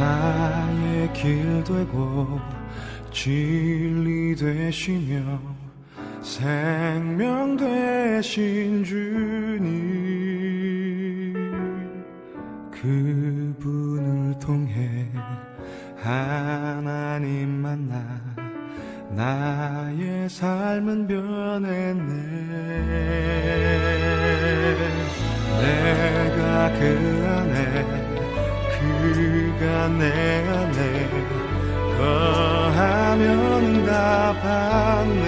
나의 길 되고 진리 되시며 생명 되신 주님, 그분을 통해 하나님 만나 나의 삶은 변했네. 내가 그 안에 그가 내 안에 거하면 다 받네.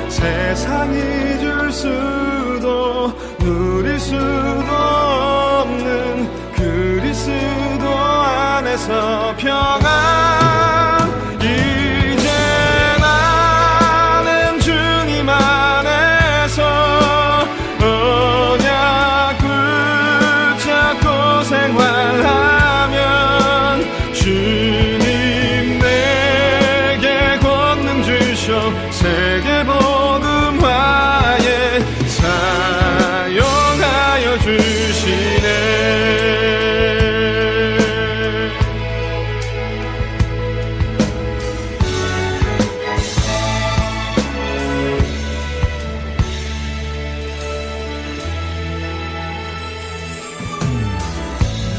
세상이 줄 수도 누릴 수도 없는 그리스도 안에서 평안. 이제 나는 주님 안에서 언약 붙잡고 생활하면 주님 내게 권능 주셔 세계복음화에 사용하여 주시네.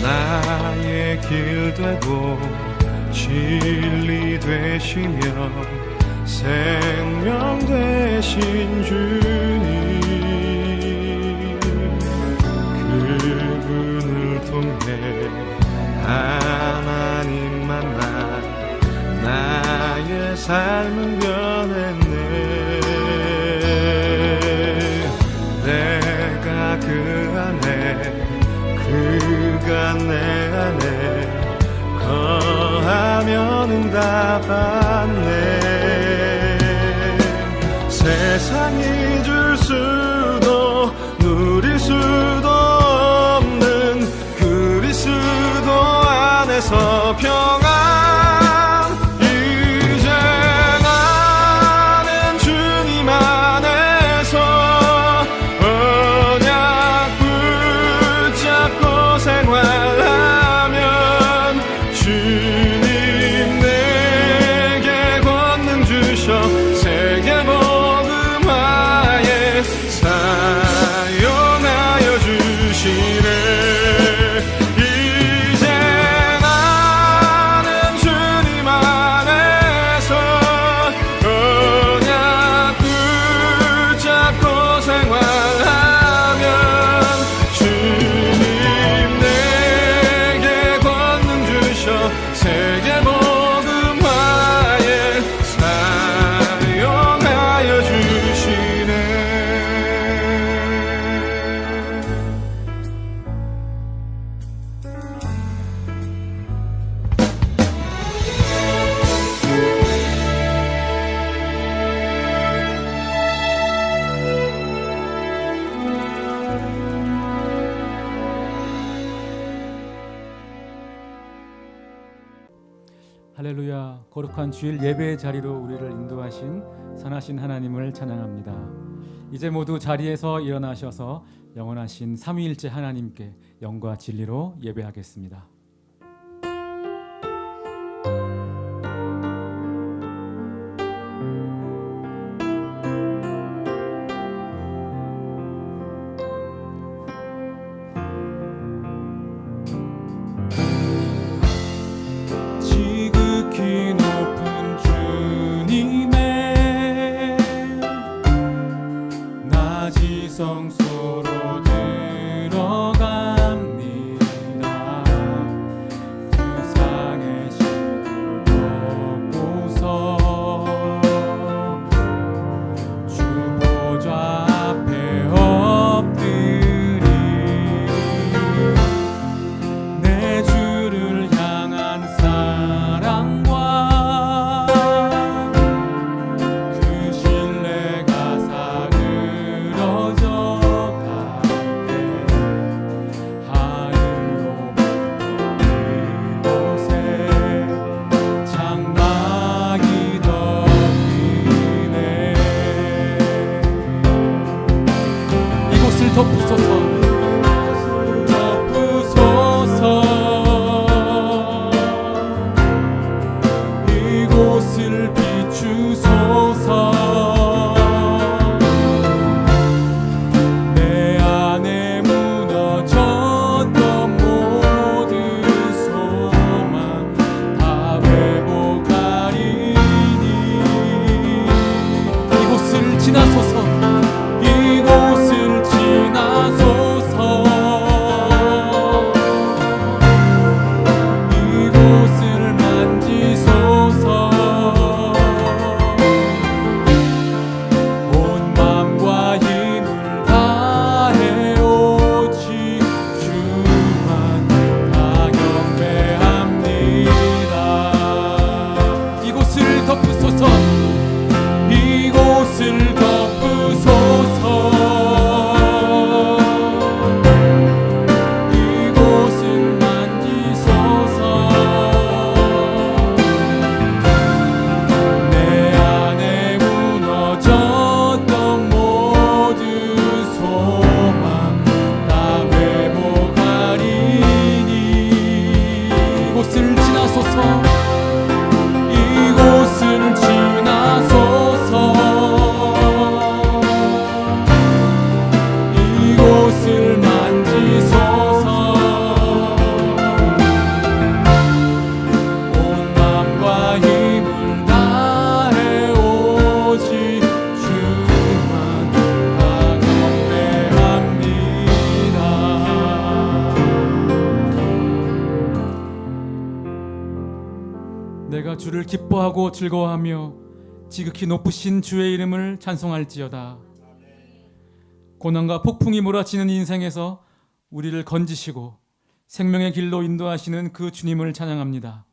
나의 길 되고 진리 되시며 생명 되신 주님, 그분을 통해 하나님 만나 나의 삶은 변했네. 내가 그 안에 그가 내 안에 거하면은 다 받네. 세상이 줄 수도 누릴 수도 없는 그리스도 안에서 평안. 이제 나는 주님 안에서 언약 붙잡고 생활하면 주님 내게 권능 주셔 세계복음화에 사용하여 주시네. 이제 나는 주님 안에서 언약 붙잡고 생활하면 주님 내게 권능 주셔 세계복음화에 사용하여 주시네. 할렐루야. 거룩한 주일 예배의 자리로 우리를 인도하신 선하신 하나님을 찬양합니다. 이제 모두 자리에서 일어나셔서 영원하신 삼위일체 하나님께 영과 진리로 예배하겠습니다. 지극히 높은 주님의 낮이 성소로 들어갑니다. 세상의 신을 벗고서 주 보좌 앞에 엎드리 내 주를 향한 사랑과 그 신뢰가 사그러져 갈 때 하늘로부터 이곳에 장막이 덮이네. 이곳을 덮으소서. 덮으소서. 주를 기뻐하고 즐거워하며 지극히 높으신 주의 이름을 찬송할지어다. 고난과 폭풍이 몰아치는 인생에서 우리를 건지시고 생명의 길로 인도하시는 그 주님을 찬양합니다.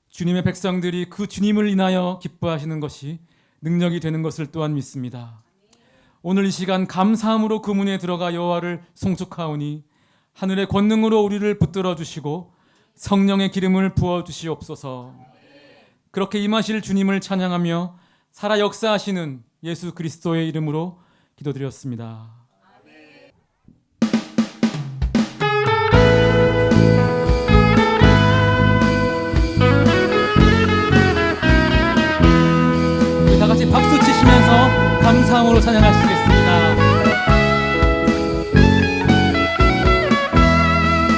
주님의 백성들이 그 주님을 인하여 기뻐하시는 것이 능력이 되는 것을 또한 믿습니다. 오늘 이 시간 감사함으로 그 문에 들어가 여호와를 송축하오니 하늘의 권능으로 우리를 붙들어 주시고 성령의 기름을 부어 주시옵소서. 그렇게 임하실 주님을 찬양하며 살아 역사하시는 예수 그리스도의 이름으로 기도드렸습니다. 우리 다 같이 박수 치시면서 감사함으로 찬양하시겠습니다.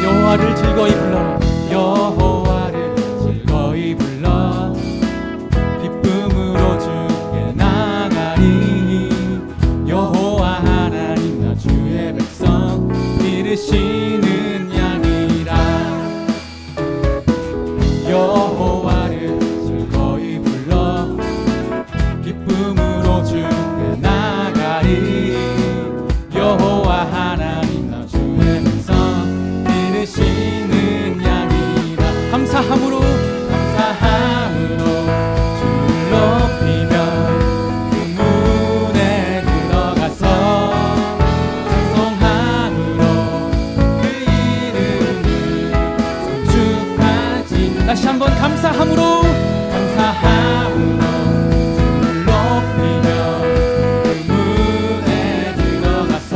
여호와를 즐거이 불러, 여호와를 즐거이 불러 기쁨으로 주께 나가리. 여호와 하나님 나 주의 백성 기르시는 양이라. 여호와를 즐거이 불러 기쁨으로 주께 나가리. 여호와 하나님 나 주의 백성 기르시는 양이라. 감사함으로 주를 높이며 그 문에 들어가서 찬송함으로 그 이름을 송축하지. 다시 한번 감사함으로 주를 높이며 그 문에 들어가서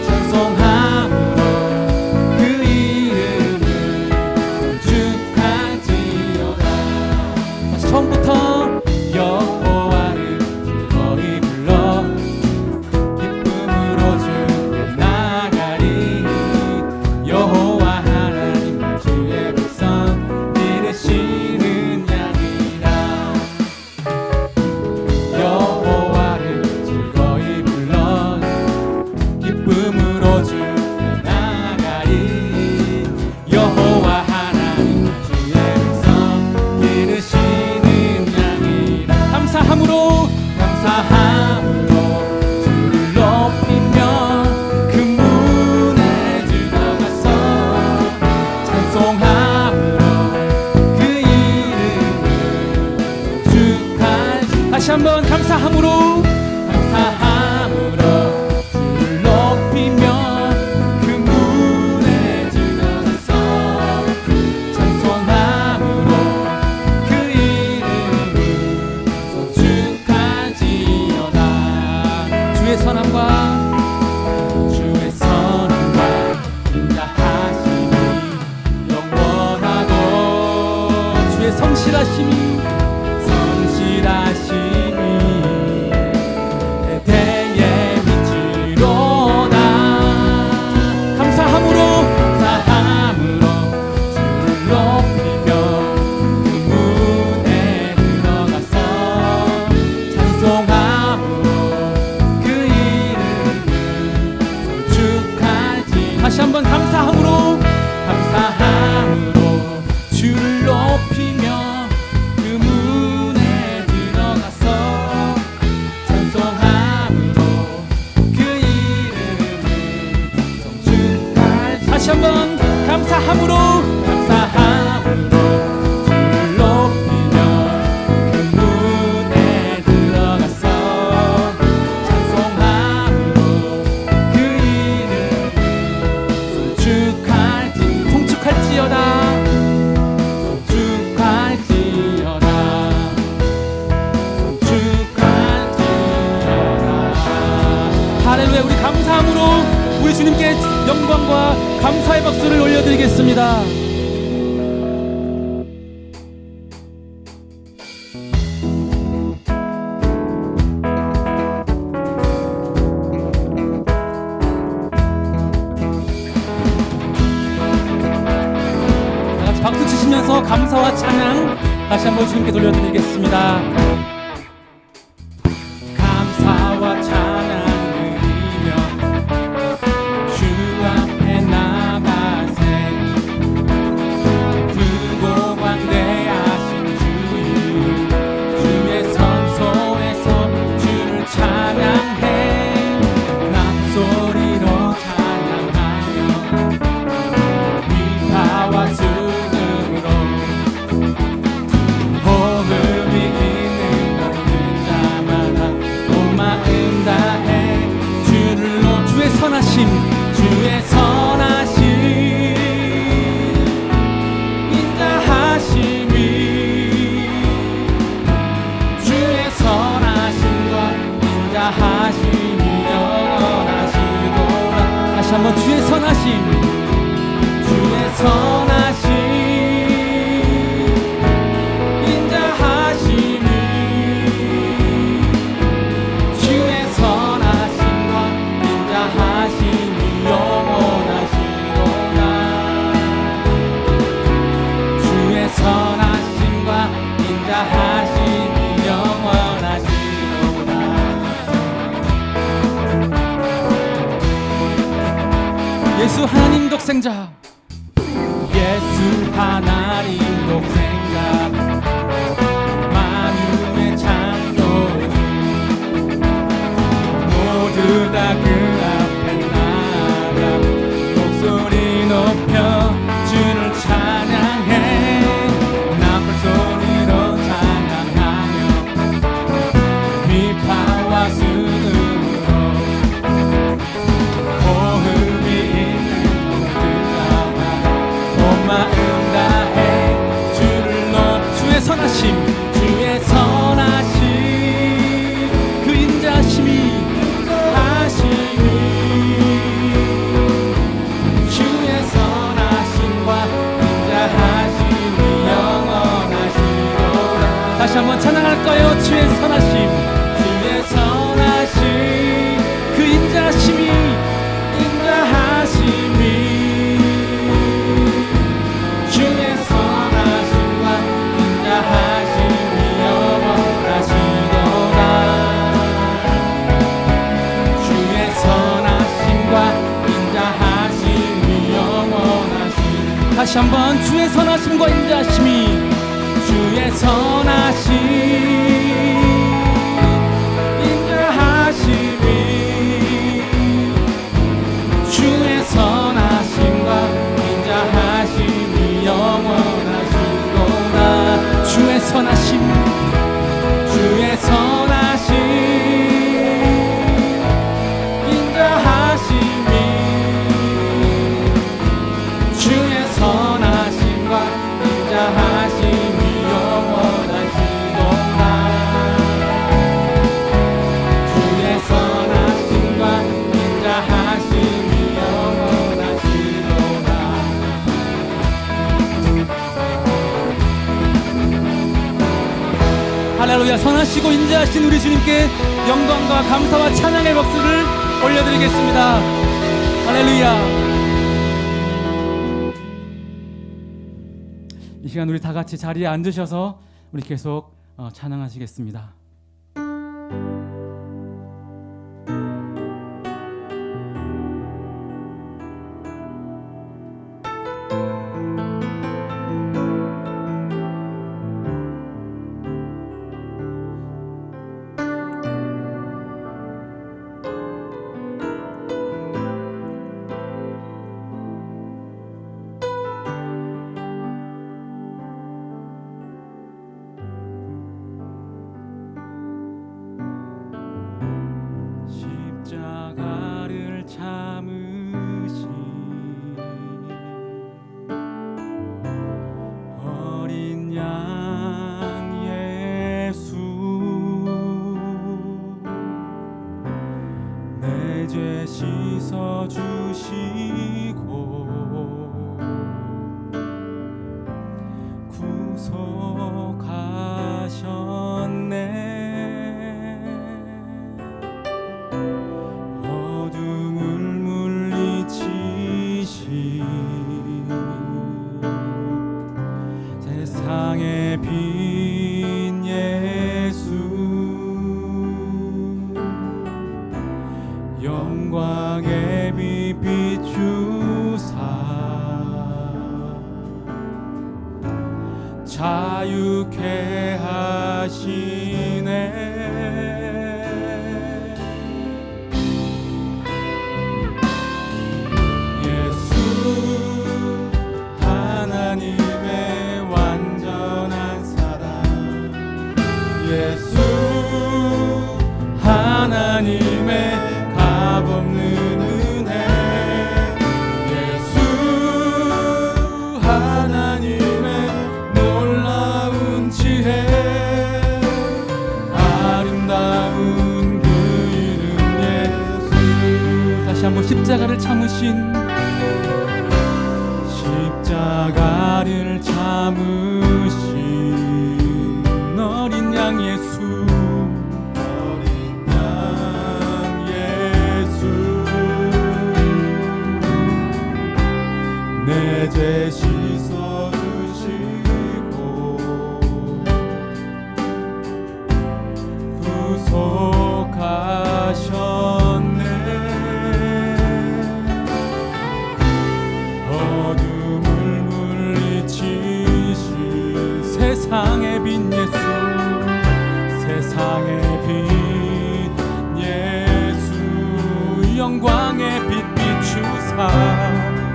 찬송함으로 그 이름을 송축할지어다. 다시 처음부터 여호와를 즐거이 불러 기쁨으로 주께 나가리. 여호와 하나님 주의 백성 기르시는 양이라. 여호와를 즐거이 불러 기쁨으로 주께 나가리. 여호와 하나님 주의 백성 기르시는 양이라. 감사함으로 주를 높이며 그 문에 들어가서 찬송함으로 그 이름을 송축하지. 다시 한번 감사함으로 주를 높이며 그 문에 들어가서 찬송함으로 그 이름을 송축하지어다. 주의 선함과 인자하심이 영원하고 주의 성실하심이 대대에 미치로다. 감사함으로 주를 높이며 그 문에 들어가서 찬송함으로 그 이름을 송축하지. 다시 한번 감사함으로 주를 높이며 그 문에 들어가서 찬송함으로 그 이름을 송축하지. 다시 한번 감사함으로 주를 높이며 그 문에 들어가서 찬송함으로 그 이름을 송축할지어다. 할렐루야. 우리 감사함으로 우리 주님께 영광과 감사의 박수를 올려드리겠습니다. 다 같이 박수 치시면서 감사와 찬양 다시 한번 주님께 돌려드리겠습니다. 감사와 찬양 드리며 주 앞에 나가세. 크고 관대하신 선하심, 주의 선하심 인자하심이 주의 선하심과 인자하심이 영원하시도다. 다시 한번 주의 선하심, 주의 선하심 인자하심이 주의 선하심과 인자하심이 영원하시도다. 주의 선하심과 인자하심이 영원하시도다. 예수 하나님 독생자, 예수 하나님 독생자 만유의 창조주 모두 다 그 앞에 나가 목소리 높여 주를 찬양해. 나팔 소리로 찬양하며 비파와 수금으로 호흡이 있는 온 마음 다해 주를 주의 선하심, 주의 선하심 그 인자하심이 하심이 주의 선하심과 인자하심이 영원하시도다. 다시 한번 찬양할까요? 주의 선하심, 주의 선하심 그 인자하심이 인자하심이 주의 선하심과 인자하심이 영원하시도다. 주의 선하심과 인자하심이 영원하시도다. 다시 한번 주의 선하심과 인자하심이 주의 선하심 인자하심이 주의 선하심과 인자하심이 영원하시도다. 주의 선하심, 주의 선하심 인자하심이 주의 선하심과 인자하심이 영원하시도다. 주의 선하심과 인자하심이 영원하시도다. 할렐루야. 선하시고 인자하신 우리 주님께 영광과 감사와 찬양의 박수를 올려드리겠습니다. 할렐루야. 이 시간 우리 다 같이 자리에 앉으셔서 우리 계속 찬양하시겠습니다. 십자가를 참으신 어린 양 예수 내 죄 씻어주시고 구속하셨네. 세상의 빈 예수 영광의 빛 비추사 자유케 하시네. 예수 하나님의 값없는 한번 십자가를 참으신 십자가를 참으신 어린 양 예수, 어린 양 예수, 내 죄 씻어주시고 구속하셨네. 어둠을 물리치신 세상의 빛 예수, 세상의 빛 예수, 영광의 빛 비추사,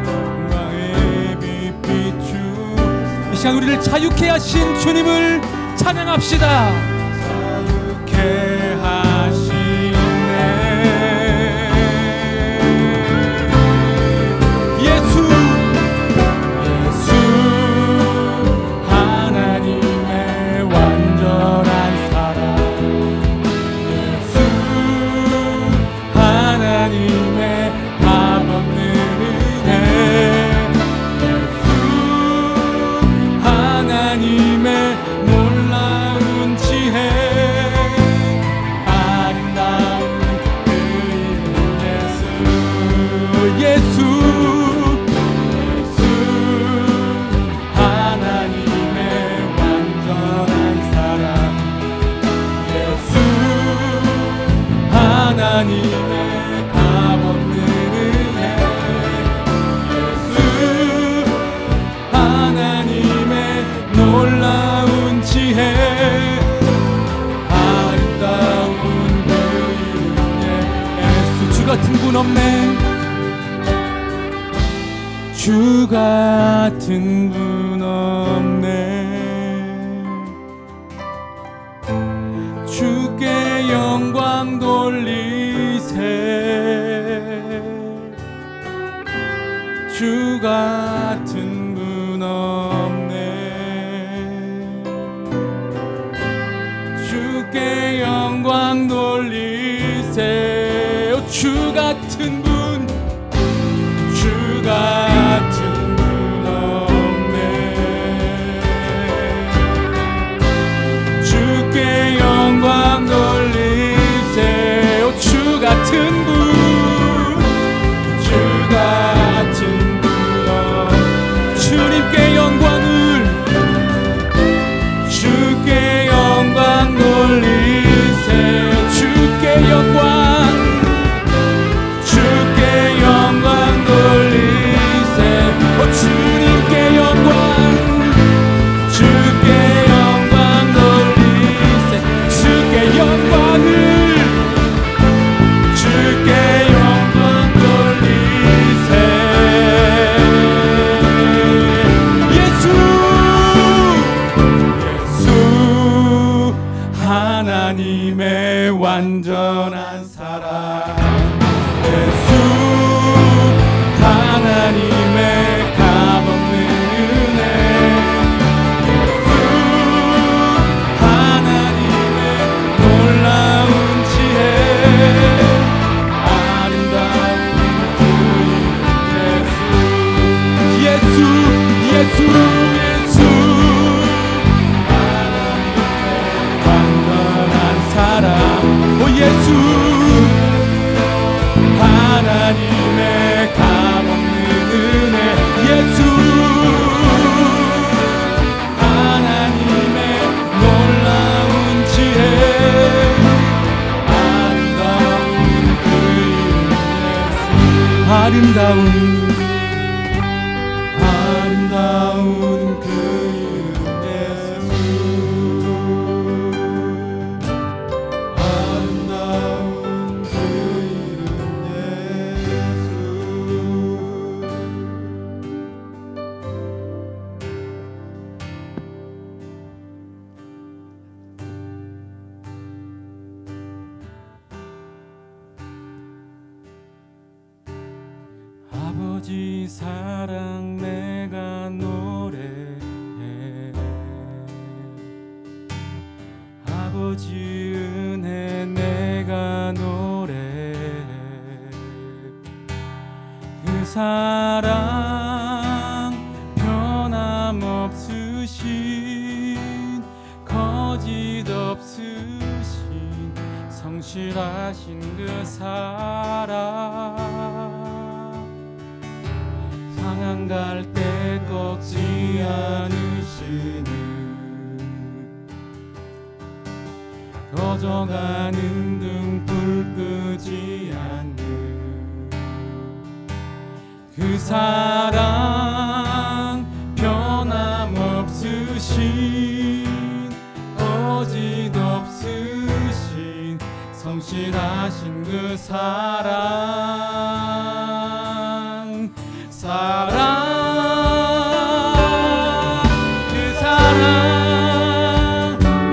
영광의 빛 비추사. 이 시간 우리를 자유케 하신 주님을 찬양합시다. 자유케 하시네. 예수, 예수, 하나님의 완전한 사랑. 예수, 하나님의 값없는 은혜. 예수, 하나님의 놀라운 지혜. 아름다운 그 이름 예수, 예수, 예수, 하나님의 완전한 사랑. 예수, 하나님의 값없는 은혜. 예수, 하나님의 놀라운 지혜. 아름다운 그 이름 예수. 주 같은 분 없네. 주 같은 분 없네. 주께 영광 돌리세. 주 같은 분 없네. 주께 영광 돌리세. 주 같은 분, 주 같은 분 없네. 주께 영광 돌리세. 주 같은 분, 주 같은 분 없네. 주님께 영광을, 주께 영광 돌리세. 주께 영광, 주께 영광 돌리세. 주님께 영광, 주께 영광 돌리세. 주께 영광을, 주께 영광 돌리세. 예수, 예수, 하나님의 완전한 사랑. 예수, 하나님의 값없는 은혜. 예수, 하나님의 놀라운 지혜. 아름다운 그 이름 예수, 예수, 예수, 예수, 하나님의 완전한 사랑. 오 예수, 하나님의 값없는 은혜. 예수, 하나님의 놀라운 지혜. 아름다운 그 이름 예수. 아름다운, 아름다운 그 이름 예수. 아름다운 그 이름 예수. 아버지 사랑 내가 노래해. 아버지 은혜 내가 노래해. 그 사랑 변함없으신 거짓 없으신 성실하신 그 사랑 상한 갈 때 꺾지 않으시는 꺼져가는 등불 끄지 않는 그 사랑 변함없으신 거짓 없으신 성실하신 그 사랑 그 사랑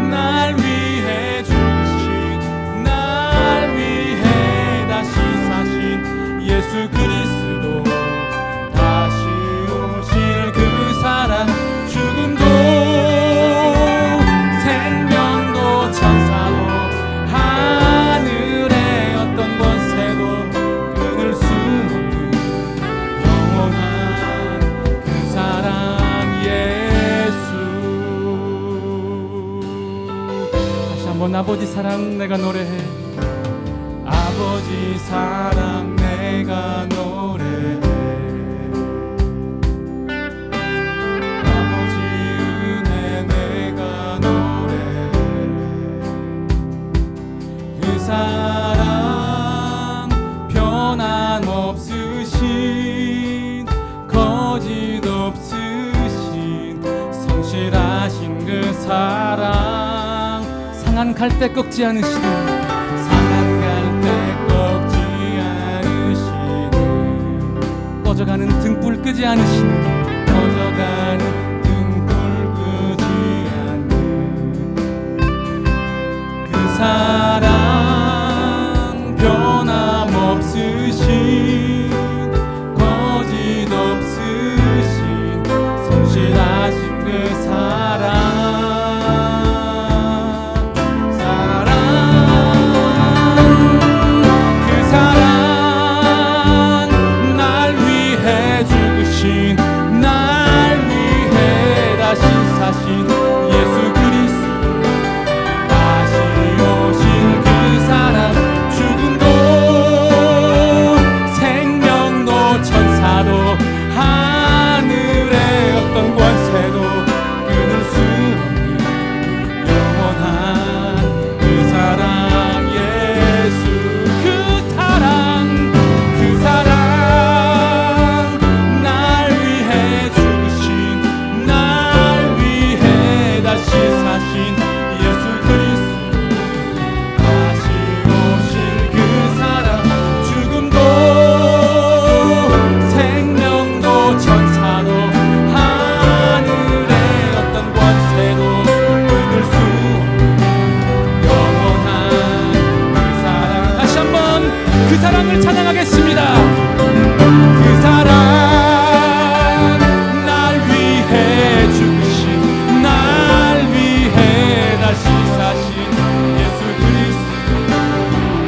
날 위해 주신 날 위해 다시 사신 예수 그리스도 다시 오실 그 사랑 죽음도 생명도 천사도 하늘의 어떤 권세도 끊을 수 없는 영원한 그 사랑 예수. 다시 한번 아버지 사랑 내가 노래해. 아버지 사랑 내가 노래해. 아버지 은혜 내가 노래해. 그 사랑 변함없으신 거짓 없으신 성실하신 그 사랑 상한 갈대 꺾지 않으시는 상한 갈대 꺾지 않으시는 꺼져가는 등불 끄지 않으시는 꺼져가는 등불 끄지 않는 그 사랑 변함없으신 거짓 없으신 성실하신 그 사랑 날 위해 죽으신 날 위해 다시 사신 예수 그리스도 다시 오신 그 사랑 죽음도 생명도 천사도 하늘의 어떤 권세도 끊을 수 없는 영원한 그 사랑 예수 그 사랑 날 위해 죽으신 날 위해 다시 사신 예수 그리스도 다시 오실 그 사랑 죽음도 생명도 천사도 하늘의 어떤 권세도 끊을 수 없는 영원한 그 사랑 다시 한번 그 사랑을 찬양하겠습니다. 그 사랑 날 위해 죽으신 날 위해 다시 사신 예수 그리스도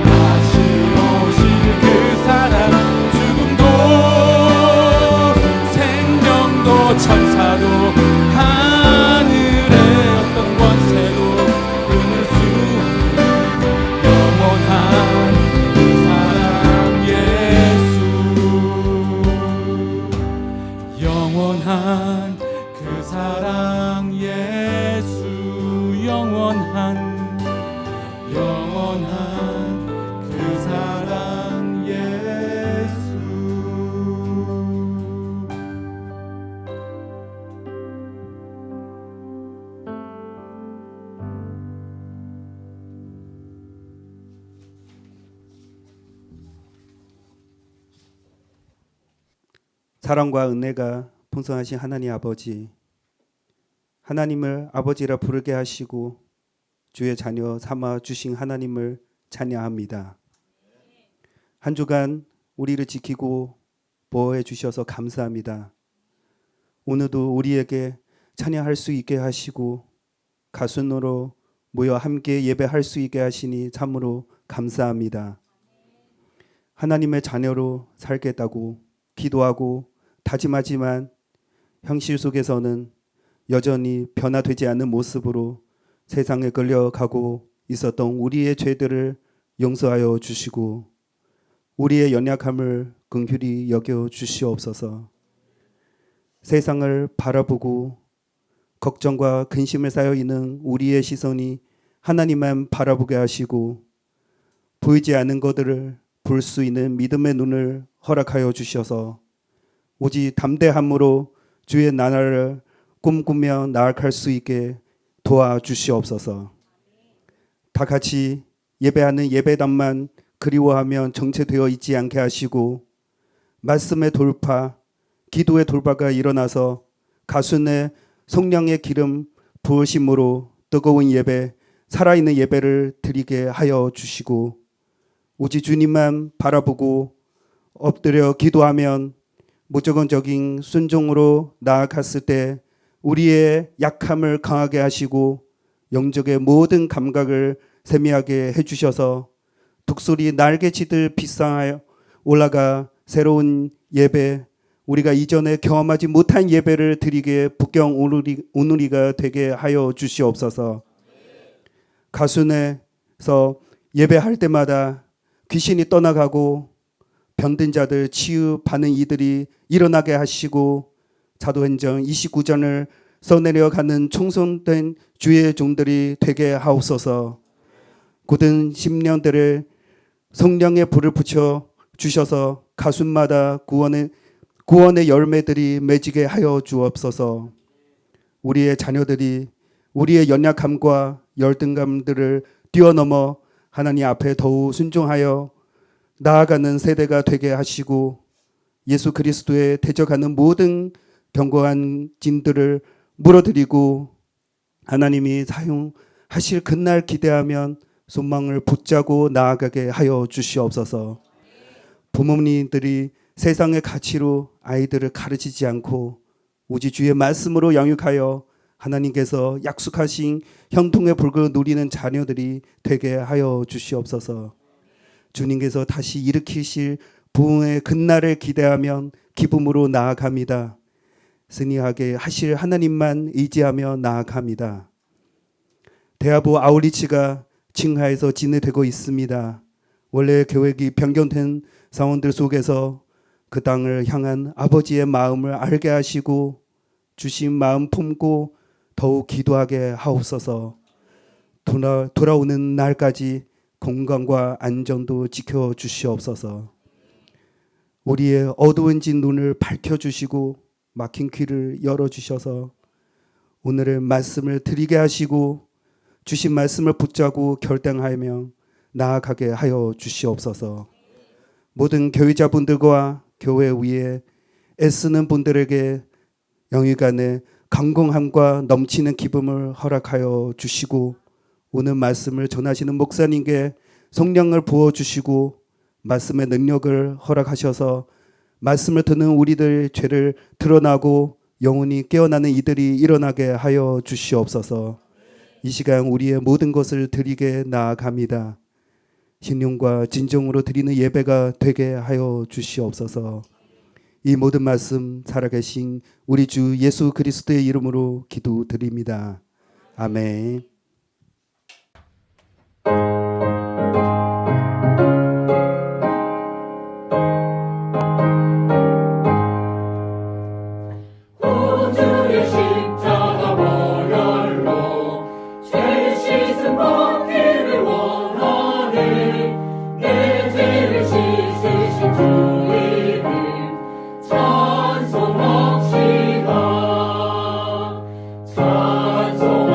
다시 오실 그 사랑 죽음도 생명도 천사도 하늘의 어떤 권세도 끊을 수 없는 영원한 그 사랑 예수 영원한 그 사랑 예수 영원한 그 사랑 예수. 사랑과 은혜가 풍성하신 하나님 아버지, 하나님을 아버지라 부르게 하시고 주의 자녀 삼아 주신 하나님을 찬양합니다. 한 주간 우리를 지키고 보호해 주셔서 감사합니다. 오늘도 우리에게 찬양할 수 있게 하시고 가순으로 모여 함께 예배할 수 있게 하시니 참으로 감사합니다. 하나님의 자녀로 살겠다고 기도하고 다짐하지만 현실 속에서는 여전히 변화되지 않는 모습으로 세상에 끌려가고 있었던 우리의 죄들을 용서하여 주시고 우리의 연약함을 긍휼히 여겨 주시옵소서. 세상을 바라보고 걱정과 근심을 쌓여 있는 우리의 시선이 하나님만 바라보게 하시고 보이지 않는 것들을 볼 수 있는 믿음의 눈을 허락하여 주셔서 오직 담대함으로 주의 나라를 꿈꾸며 나아갈 수 있게 도와주시옵소서. 다 같이 예배하는 예배당만 그리워하며 정체되어 있지 않게 하시고 말씀의 돌파, 기도의 돌파가 일어나서 가순의 성령의 기름 부으심으로 뜨거운 예배, 살아있는 예배를 드리게 하여 주시고 오직 주님만 바라보고 엎드려 기도하면 무조건적인 순종으로 나아갔을 때 우리의 약함을 강하게 하시고 영적의 모든 감각을 세미하게 해주셔서 독수리 날개치듯 빛상하여 올라가 새로운 예배, 우리가 이전에 경험하지 못한 예배를 드리게 북경 오누리가 되게 하여 주시옵소서. 가순에서 예배할 때마다 귀신이 떠나가고 병든 자들 치유받는 이들이 일어나게 하시고 사도행전 29장을 써내려가는 청송된 주의 종들이 되게 하옵소서. 굳은 심령들을 성령의 불을 붙여 주셔서 가순마다 구원의 열매들이 맺히게 하여 주옵소서. 우리의 자녀들이 우리의 연약함과 열등감들을 뛰어넘어 하나님 앞에 더욱 순종하여 나아가는 세대가 되게 하시고 예수 그리스도에 대적하는 모든 견고한 짐들을 물어드리고 하나님이 사용하실 그날 기대하면 소망을 붙잡고 나아가게 하여 주시옵소서. 부모님들이 세상의 가치로 아이들을 가르치지 않고 오직 주의 말씀으로 양육하여 하나님께서 약속하신 형통의 불을 누리는 자녀들이 되게 하여 주시옵소서. 주님께서 다시 일으키실 부흥의 그날을 기대하면 기쁨으로 나아갑니다. 승리하게 하실 하나님만 의지하며 나아갑니다. 대하부 아울리치가 칭하에서 진행되고 있습니다. 원래 계획이 변경된 상황들 속에서 그 땅을 향한 아버지의 마음을 알게 하시고 주신 마음 품고 더욱 기도하게 하옵소서. 돌아오는 날까지 건강과 안전도 지켜주시옵소서. 우리의 어두워진 눈을 밝혀주시고 막힌 귀를 열어주셔서 오늘의 말씀을 드리게 하시고 주신 말씀을 붙잡고 결단하며 나아가게 하여 주시옵소서. 모든 교회자분들과 교회 위에 애쓰는 분들에게 영육간의 강건함과 넘치는 기쁨을 허락하여 주시고 오늘 말씀을 전하시는 목사님께 성령을 부어주시고 말씀의 능력을 허락하셔서 말씀을 듣는 우리들 죄를 드러나고 영혼이 깨어나는 이들이 일어나게 하여 주시옵소서. 이 시간 우리의 모든 것을 드리게 나아갑니다. 신령과 진정으로 드리는 예배가 되게 하여 주시옵소서. 이 모든 말씀 살아계신 우리 주 예수 그리스도의 이름으로 기도드립니다. 아멘. 구주의 십자가 보혈로 죄 씻음 받기를 원하네. 내 죄를 씻으신 주 이름 찬송합시다. 찬송합시다.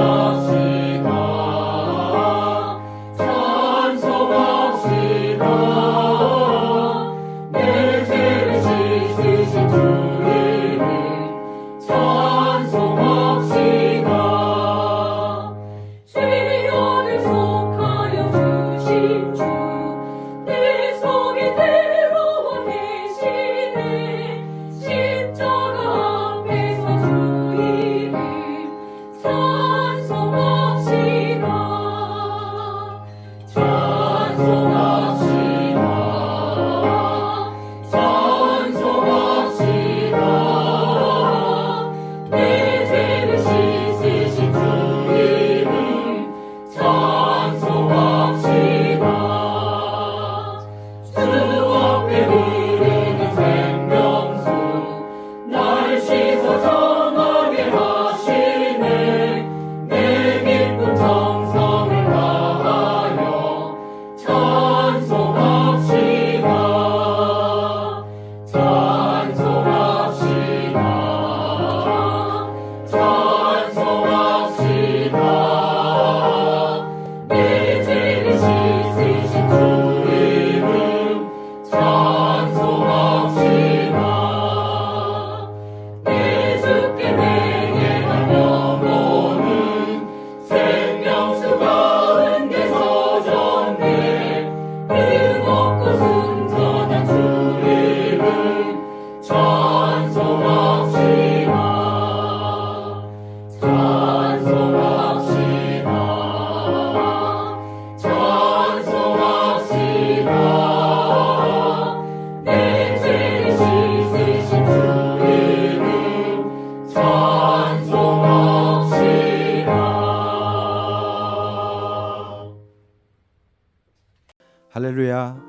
찬송합시다 찬송합시다 찬송합시다 내 죄를 씻으신 주 이름 찬송합시다. 할렐루야.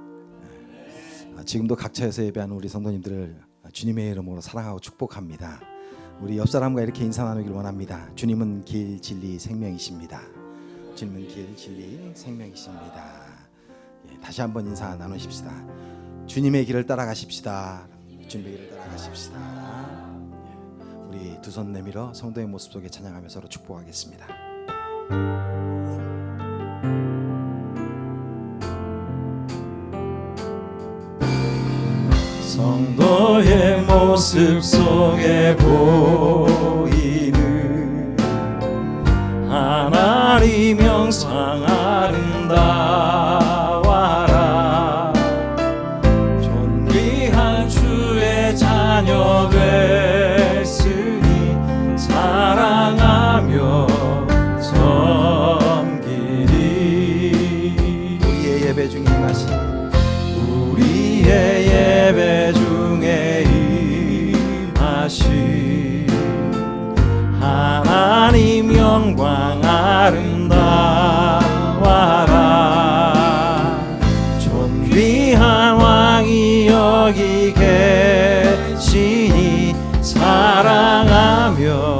지금도 각처에서 예배하는 우리 성도님들을 주님의 이름으로 사랑하고 축복합니다. 우리 옆 사람과 이렇게 인사 나누길 원합니다. 주님은 길, 진리, 생명이십니다. 주님은 길, 진리, 생명이십니다. 다시 한번 인사 나누십시다. 주님의 길을 따라가십시다. 주님의 길을 따라가십시다. 우리 두 손 내밀어 성도의 모습 속에 찬양하며 서로 축복하겠습니다. 성도의 모습 속에 보이는 하나님 영상 아름다워라. 존귀한 주의 자녀 됐으니 사랑하며 섬기리. 우리의 예배 중에 임하신 우리의 예배 중에 임하신 하나님 영광 아름다워라. 존귀한 왕이 여기 계시니 사랑하며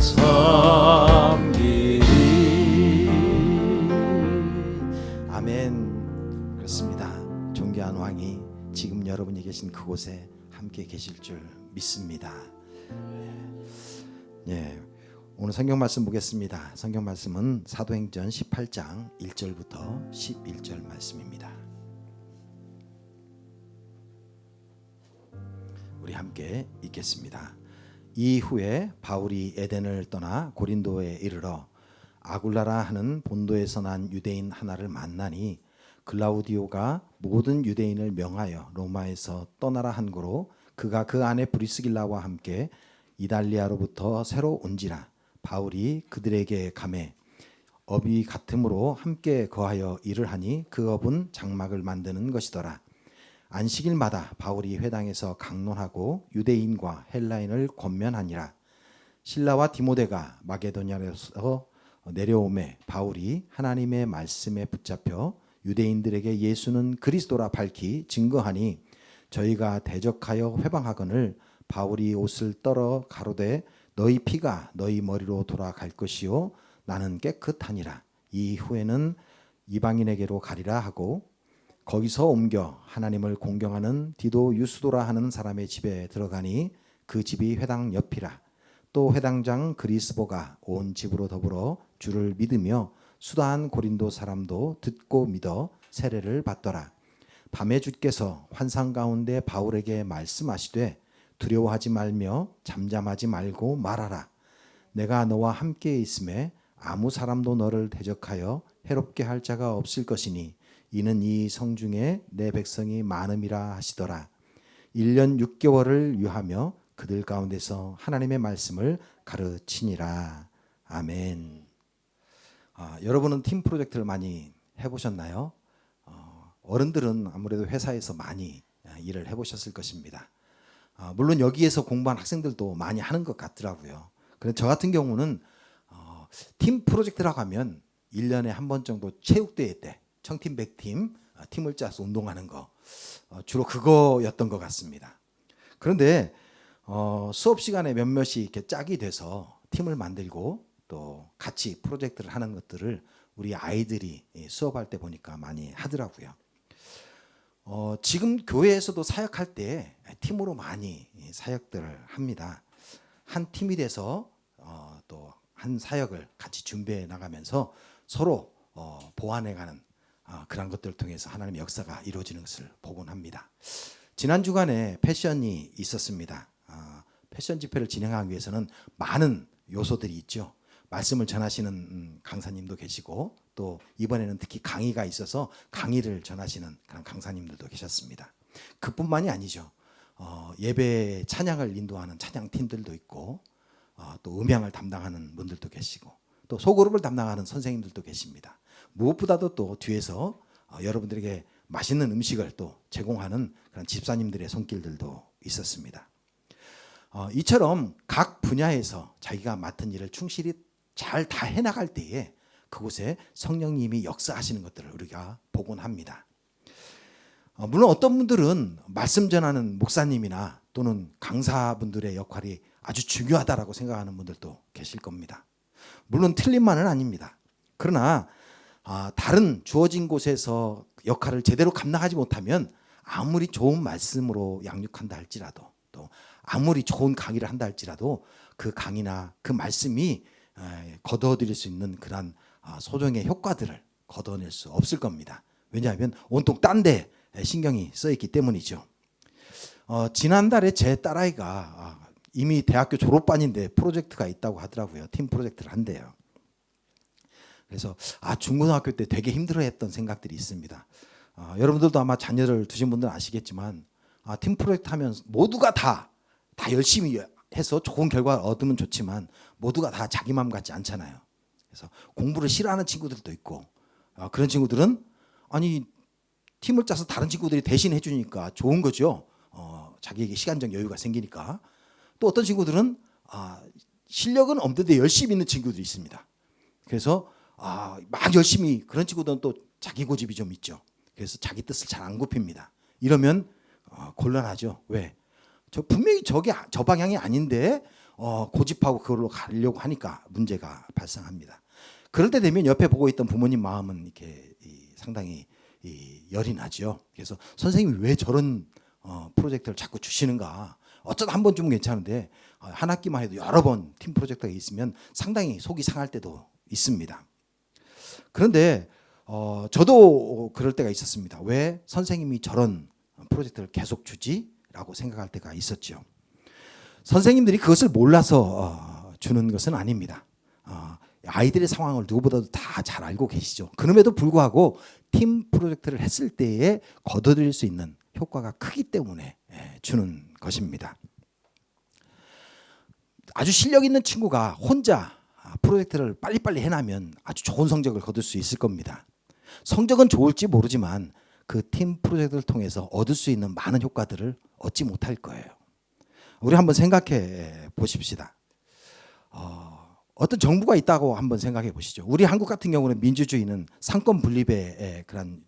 섬기리. 아멘. 그렇습니다. 존귀한 왕이 지금 여러분이 계신 그곳에 함께 계실 줄 믿습니다. 오늘 성경 말씀 보겠습니다. 성경 말씀은 사도행전 18장 1절부터 11절 말씀입니다. 우리 함께 읽겠습니다. 이후에 바울이 에덴을 떠나 고린도에 이르러 아굴라라 하는 본도에서 난 유대인 하나를 만나니 글라우디오가 모든 유대인을 명하여 로마에서 떠나라 한 고로 그가 그 안에 브리스길라와 함께 이달리아로부터 새로 온지라. 바울이 그들에게 가매 업이 같음으로 함께 거하여 일을 하니 그 업은 장막을 만드는 것이더라. 안식일마다 바울이 회당에서 강론하고 유대인과 헬라인을 권면하니라. 실라와 디모데가 마게도냐에서 내려오매 바울이 하나님의 말씀에 붙잡혀 유대인들에게 예수는 그리스도라 밝히 증거하니 저희가 대적하여 회방하거늘 바울이 옷을 떨어 가로되 너희 피가 너희 머리로 돌아갈 것이요 나는 깨끗하니라. 이후에는 이방인에게로 가리라 하고 거기서 옮겨 하나님을 공경하는 디도 유스도라 하는 사람의 집에 들어가니 그 집이 회당 옆이라. 또 회당장 그리스보가 온 집으로 더불어 주를 믿으며 수다한 고린도 사람도 듣고 믿어 세례를 받더라. 밤에 주께서 환상 가운데 바울에게 말씀하시되 두려워하지 말며 잠잠하지 말고 말하라. 내가 너와 함께 있음에 아무 사람도 너를 대적하여 해롭게 할 자가 없을 것이니 이는 이 성중에 내 백성이 많음이라 하시더라. 1년 6개월을 유하며 그들 가운데서 하나님의 말씀을 가르치니라. 아멘. 여러분은 팀 프로젝트를 많이 해보셨나요? 어른들은 아무래도 회사에서 많이 일을 해보셨을 것입니다. 물론 여기에서 공부한 학생들도 많이 하는 것 같더라고요. 그런데 저 같은 경우는 팀 프로젝트라고 하면 1년에 한 번 정도 체육대회 때 청팀, 백팀, 팀을 짜서 운동하는 거 주로 그거였던 것 같습니다. 그런데 수업 시간에 몇몇이 이렇게 짝이 돼서 팀을 만들고 또 같이 프로젝트를 하는 것들을 우리 아이들이 수업할 때 보니까 많이 하더라고요. 지금 교회에서도 사역할 때 팀으로 많이 사역들을 합니다. 한 팀이 돼서 또 한 사역을 같이 준비해 나가면서 서로 보완해가는 그런 것들을 통해서 하나님의 역사가 이루어지는 것을 보곤 합니다. 지난 주간에 패션이 있었습니다. 패션 집회를 진행하기 위해서는 많은 요소들이 있죠. 말씀을 전하시는 강사님도 계시고 또 이번에는 특히 강의가 있어서 강의를 전하시는 그런 강사님들도 계셨습니다. 그뿐만이 아니죠. 예배 찬양을 인도하는 찬양팀들도 있고 또 음향을 담당하는 분들도 계시고 또 소그룹을 담당하는 선생님들도 계십니다. 무엇보다도 또 뒤에서 여러분들에게 맛있는 음식을 또 제공하는 그런 집사님들의 손길들도 있었습니다. 이처럼 각 분야에서 자기가 맡은 일을 충실히 잘 다 해나갈 때에 그곳에 성령님이 역사하시는 것들을 우리가 보곤 합니다. 물론 어떤 분들은 말씀 전하는 목사님이나 또는 강사분들의 역할이 아주 중요하다라고 생각하는 분들도 계실 겁니다. 물론 틀린만은 아닙니다. 그러나 다른 주어진 곳에서 역할을 제대로 감당하지 못하면 아무리 좋은 말씀으로 양육한다 할지라도 또 아무리 좋은 강의를 한다 할지라도 그 강의나 그 말씀이 거둬들일 수 있는 그런 소정의 효과들을 거둬낼 수 없을 겁니다. 왜냐하면 온통 딴 데 신경이 써있기 때문이죠. 지난달에 제 딸아이가 이미 대학교 졸업반인데 프로젝트가 있다고 하더라고요. 팀 프로젝트를 한대요. 그래서 중고등학교 때 되게 힘들어했던 생각들이 있습니다. 여러분들도 아마 자녀를 두신 분들은 아시겠지만 팀 프로젝트 하면 모두가 다 열심히 해서 좋은 결과를 얻으면 좋지만 모두가 다 자기 마음 같지 않잖아요. 그래서 공부를 싫어하는 친구들도 있고 그런 친구들은 아니 팀을 짜서 다른 친구들이 대신 해주니까 좋은 거죠. 자기에게 시간적 여유가 생기니까. 또 어떤 친구들은 실력은 없는데 열심히 있는 친구들이 있습니다. 그래서 막 열심히 그런 친구들은 또 자기 고집이 좀 있죠. 그래서 자기 뜻을 잘 안 굽힙니다. 이러면 곤란하죠. 왜? 저 분명히 저 방향이 아닌데 고집하고 그걸로 가려고 하니까 문제가 발생합니다. 그럴 때 되면 옆에 보고 있던 부모님 마음은 이렇게 상당히 열이 나죠. 그래서 선생님이 왜 저런 프로젝트를 자꾸 주시는가? 어쩌다 한 번 주면 괜찮은데 한 학기만 해도 여러 번 팀 프로젝트가 있으면 상당히 속이 상할 때도 있습니다. 그런데 저도 그럴 때가 있었습니다. 왜 선생님이 저런 프로젝트를 계속 주지? 라고 생각할 때가 있었죠. 선생님들이 그것을 몰라서 주는 것은 아닙니다. 아이들의 상황을 누구보다도 다 잘 알고 계시죠. 그럼에도 불구하고 팀 프로젝트를 했을 때에 거둬들일 수 있는 효과가 크기 때문에 주는 것입니다. 아주 실력 있는 친구가 혼자 프로젝트를 빨리빨리 해나면 아주 좋은 성적을 거둘 수 있을 겁니다. 성적은 좋을지 모르지만 그 팀 프로젝트를 통해서 얻을 수 있는 많은 효과들을 얻지 못할 거예요. 우리 한번 생각해 보십시다. 어떤 정부가 있다고 한번 생각해 보시죠. 우리 한국 같은 경우는 민주주의는 상권 분립의 그런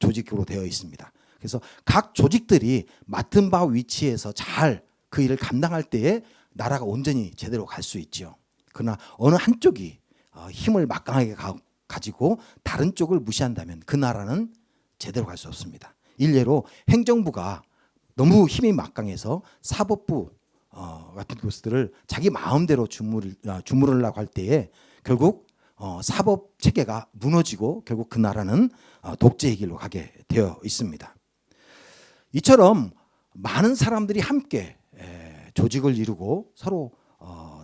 조직으로 되어 있습니다. 그래서 각 조직들이 맡은 바 위치에서 잘 그 일을 감당할 때에 나라가 온전히 제대로 갈 수 있죠. 그러나 어느 한쪽이 힘을 막강하게 가지고 다른 쪽을 무시한다면 그 나라는 제대로 갈 수 없습니다. 일례로 행정부가 너무 힘이 막강해서 사법부 같은 것들을 자기 마음대로 주무르려고 할 때에 결국 사법 체계가 무너지고 결국 그 나라는 독재의 길로 가게 되어 있습니다. 이처럼 많은 사람들이 함께 조직을 이루고 서로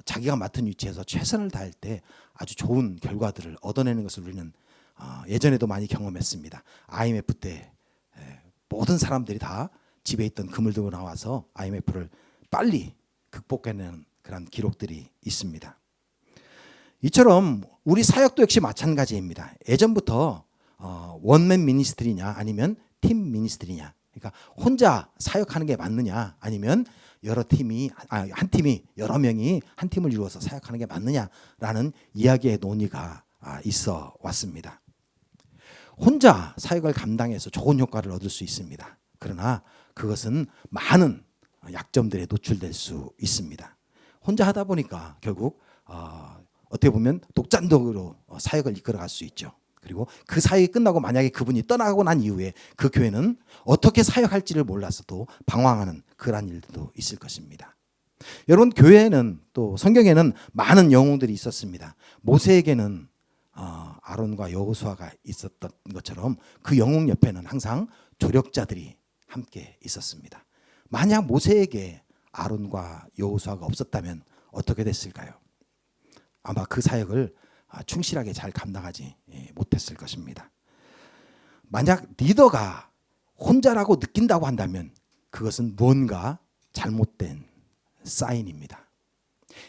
자기가 맡은 위치에서 최선을 다할 때 아주 좋은 결과들을 얻어내는 것을 우리는 예전에도 많이 경험했습니다. IMF 때 모든 사람들이 다 집에 있던 금을 들고 나와서 IMF를 빨리 극복해내는 그런 기록들이 있습니다. 이처럼 우리 사역도 역시 마찬가지입니다. 예전부터 원맨 미니스트리냐 아니면 팀 미니스트리냐, 그러니까 혼자 사역하는 게 맞느냐 아니면 한 팀이 여러 명이 한 팀을 이루어서 사역하는 게 맞느냐라는 이야기의 논의가 있어 왔습니다. 혼자 사역을 감당해서 좋은 효과를 얻을 수 있습니다. 그러나 그것은 많은 약점들에 노출될 수 있습니다. 혼자 하다 보니까 결국 어떻게 보면 독단적으로 사역을 이끌어갈 수 있죠. 그리고 그 사역이 끝나고 만약에 그분이 떠나고 난 이후에 그 교회는 어떻게 사역할지를 몰라서도 방황하는 그러한 일들도 있을 것입니다. 여러분, 교회에는 또 성경에는 많은 영웅들이 있었습니다. 모세에게는 아론과 여호수아가 있었던 것처럼 그 영웅 옆에는 항상 조력자들이 함께 있었습니다. 만약 모세에게 아론과 여호수아가 없었다면 어떻게 됐을까요? 아마 그 사역을 충실하게 잘 감당하지 못했을 것입니다. 만약 리더가 혼자라고 느낀다고 한다면 그것은 뭔가 잘못된 사인입니다.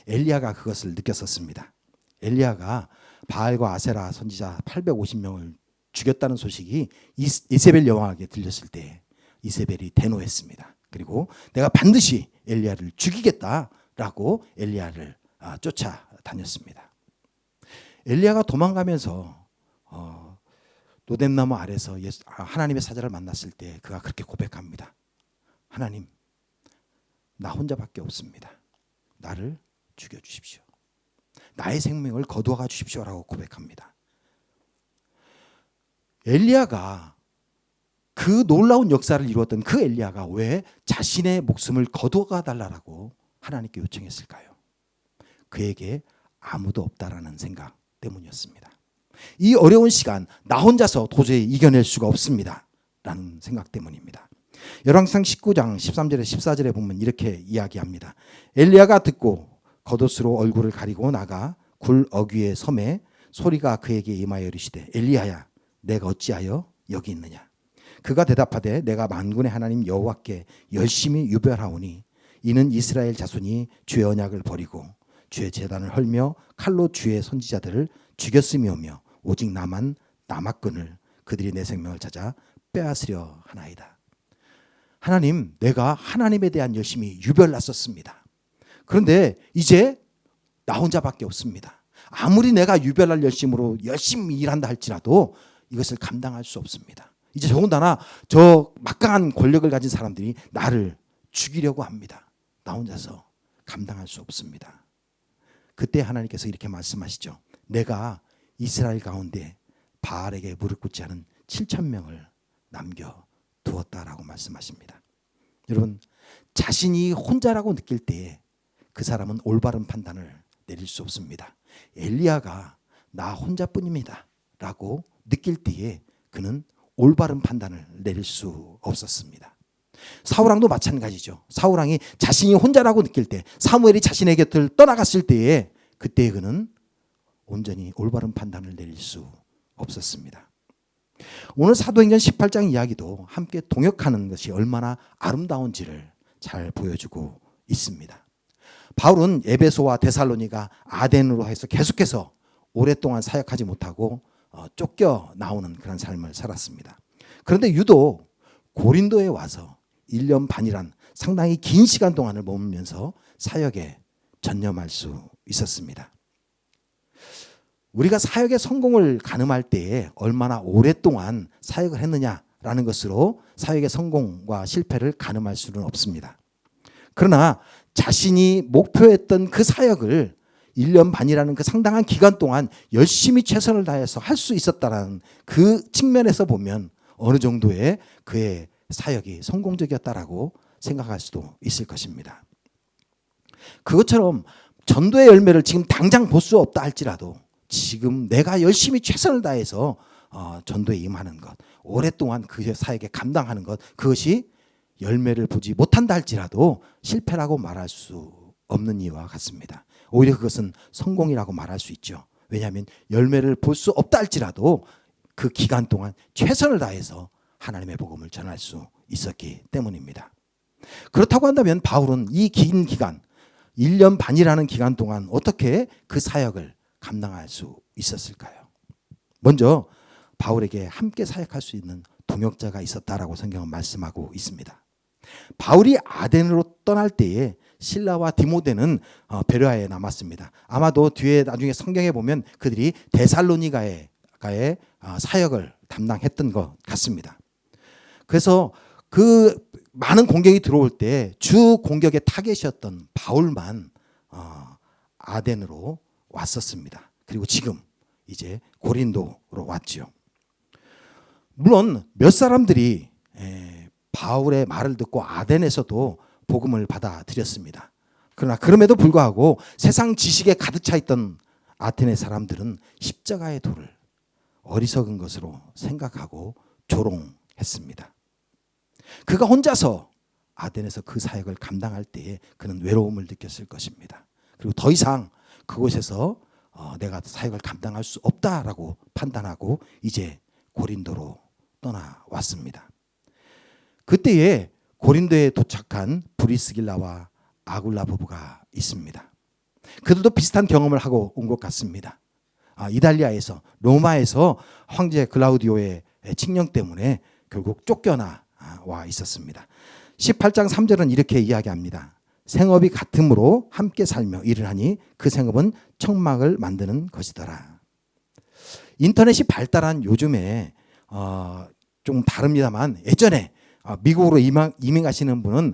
엘리야가 그것을 느꼈었습니다. 엘리야가 바알과 아세라 선지자 850명을 죽였다는 소식이 이세벨 여왕에게 들렸을 때 이세벨이 대노했습니다. 그리고 내가 반드시 엘리야를 죽이겠다라고 엘리야를 쫓아다녔습니다. 엘리야가 도망가면서 노뎀나무 아래서 하나님의 사자를 만났을 때 그가 그렇게 고백합니다. 하나님, 나 혼자밖에 없습니다. 나를 죽여주십시오. 나의 생명을 거두어가 주십시오라고 고백합니다. 엘리야가 그 놀라운 역사를 이루었던 그 엘리야가 왜 자신의 목숨을 거두어가 달라고 하나님께 요청했을까요? 그에게 아무도 없다라는 생각 때문이었습니다. 이 어려운 시간 나 혼자서 도저히 이겨낼 수가 없습니다 라는 생각 때문입니다. 열왕기상 19장 13절에 14절에 보면 이렇게 이야기합니다. 엘리야가 듣고 겉옷으로 얼굴을 가리고 나가 굴 어귀의 섬에 소리가 그에게 임하여 이르시되 엘리야야 내가 어찌하여 여기 있느냐. 그가 대답하되 내가 만군의 하나님 여호와께 열심히 유별하오니 이는 이스라엘 자손이 주의 언약을 버리고 주의 제단을 헐며 칼로 주의 선지자들을 죽였음이오며 오직 나만 남았거늘 그들이 내 생명을 찾아 빼앗으려 하나이다. 하나님, 내가 하나님에 대한 열심히 유별났었습니다. 그런데 이제 나 혼자밖에 없습니다. 아무리 내가 유별날 열심으로 열심히 일한다 할지라도 이것을 감당할 수 없습니다. 이제 더군다나 저 막강한 권력을 가진 사람들이 나를 죽이려고 합니다. 나 혼자서 감당할 수 없습니다. 그때 하나님께서 이렇게 말씀하시죠. 내가 이스라엘 가운데 바알에게 무릎 꿇지 않은 7,000명을 남겨두었다라고 말씀하십니다. 여러분, 자신이 혼자라고 느낄 때에 그 사람은 올바른 판단을 내릴 수 없습니다. 엘리야가 나 혼자뿐입니다 라고 느낄 때에 그는 올바른 판단을 내릴 수 없었습니다. 사울왕도 마찬가지죠. 사울왕이 자신이 혼자라고 느낄 때, 사무엘이 자신의 곁을 떠나갔을 때에 그때 그는 온전히 올바른 판단을 내릴 수 없었습니다. 오늘 사도행전 18장 이야기도 함께 동역하는 것이 얼마나 아름다운지를 잘 보여주고 있습니다. 바울은 에베소와 데살로니가 아덴으로 해서 계속해서 오랫동안 사역하지 못하고 쫓겨 나오는 그런 삶을 살았습니다. 그런데 유독 고린도에 와서 1년 반이란 상당히 긴 시간 동안을 머물면서 사역에 전념할 수 있었습니다. 우리가 사역의 성공을 가늠할 때에 얼마나 오랫동안 사역을 했느냐라는 것으로 사역의 성공과 실패를 가늠할 수는 없습니다. 그러나 자신이 목표했던 그 사역을 1년 반이라는 그 상당한 기간 동안 열심히 최선을 다해서 할 수 있었다는 그 측면에서 보면 어느 정도의 그의 사역이 성공적이었다라고 생각할 수도 있을 것입니다. 그것처럼 전도의 열매를 지금 당장 볼 수 없다 할지라도 지금 내가 열심히 최선을 다해서 전도에 임하는 것, 오랫동안 그 사역에 감당하는 것, 그것이 열매를 보지 못한다 할지라도 실패라고 말할 수 없는 이와 같습니다. 오히려 그것은 성공이라고 말할 수 있죠. 왜냐하면 열매를 볼 수 없다 할지라도 그 기간 동안 최선을 다해서 하나님의 복음을 전할 수 있었기 때문입니다. 그렇다고 한다면 바울은 이 긴 기간, 1년 반이라는 기간 동안 어떻게 그 사역을 감당할 수 있었을까요? 먼저 바울에게 함께 사역할 수 있는 동역자가 있었다라고 성경은 말씀하고 있습니다. 바울이 아덴으로 떠날 때에 실라와 디모데는 베레아에 남았습니다. 아마도 뒤에 나중에 성경에 보면 그들이 데살로니가의 사역을 담당했던 것 같습니다. 그래서 그 많은 공격이 들어올 때 주 공격의 타겟이었던 바울만 아덴으로 왔었습니다. 그리고 지금 이제 고린도로 왔죠. 물론 몇 사람들이 바울의 말을 듣고 아덴에서도 복음을 받아들였습니다. 그러나 그럼에도 불구하고 세상 지식에 가득 차 있던 아테네 사람들은 십자가의 도를 어리석은 것으로 생각하고 조롱했습니다. 그가 혼자서 아덴에서 그 사역을 감당할 때에 그는 외로움을 느꼈을 것입니다. 그리고 더 이상 그곳에서 내가 사역을 감당할 수 없다라고 판단하고 이제 고린도로 떠나왔습니다. 그때에 고린도에 도착한 브리스길라와 아굴라 부부가 있습니다. 그들도 비슷한 경험을 하고 온 것 같습니다. 이탈리아에서 로마에서 황제 클라우디오의 칙령 때문에 결국 쫓겨나 와 있었습니다. 18장 3절은 이렇게 이야기합니다. 생업이 같음으로 함께 살며 일을 하니 그 생업은 천막을 만드는 것이더라. 인터넷이 발달한 요즘에 좀 다릅니다만 예전에 미국으로 이민 가시는 분은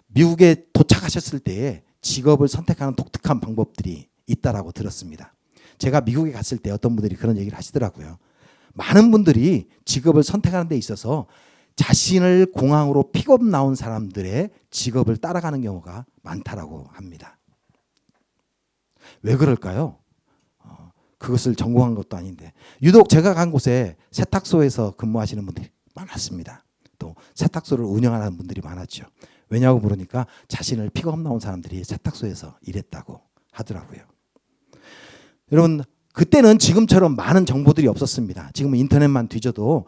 미국에 도착하셨을 때에 직업을 선택하는 독특한 방법들이 있다라고 들었습니다. 제가 미국에 갔을 때 어떤 분들이 그런 얘기를 하시더라고요. 많은 분들이 직업을 선택하는 데 있어서 자신을 공항으로 픽업 나온 사람들의 직업을 따라가는 경우가 많다라고 합니다. 왜 그럴까요? 그것을 전공한 것도 아닌데 유독 제가 간 곳에 세탁소에서 근무하시는 분들이 많았습니다. 또 세탁소를 운영하는 분들이 많았죠. 왜냐고 물으니까 자신을 픽업 나온 사람들이 세탁소에서 일했다고 하더라고요. 여러분 그때는 지금처럼 많은 정보들이 없었습니다. 지금은 인터넷만 뒤져도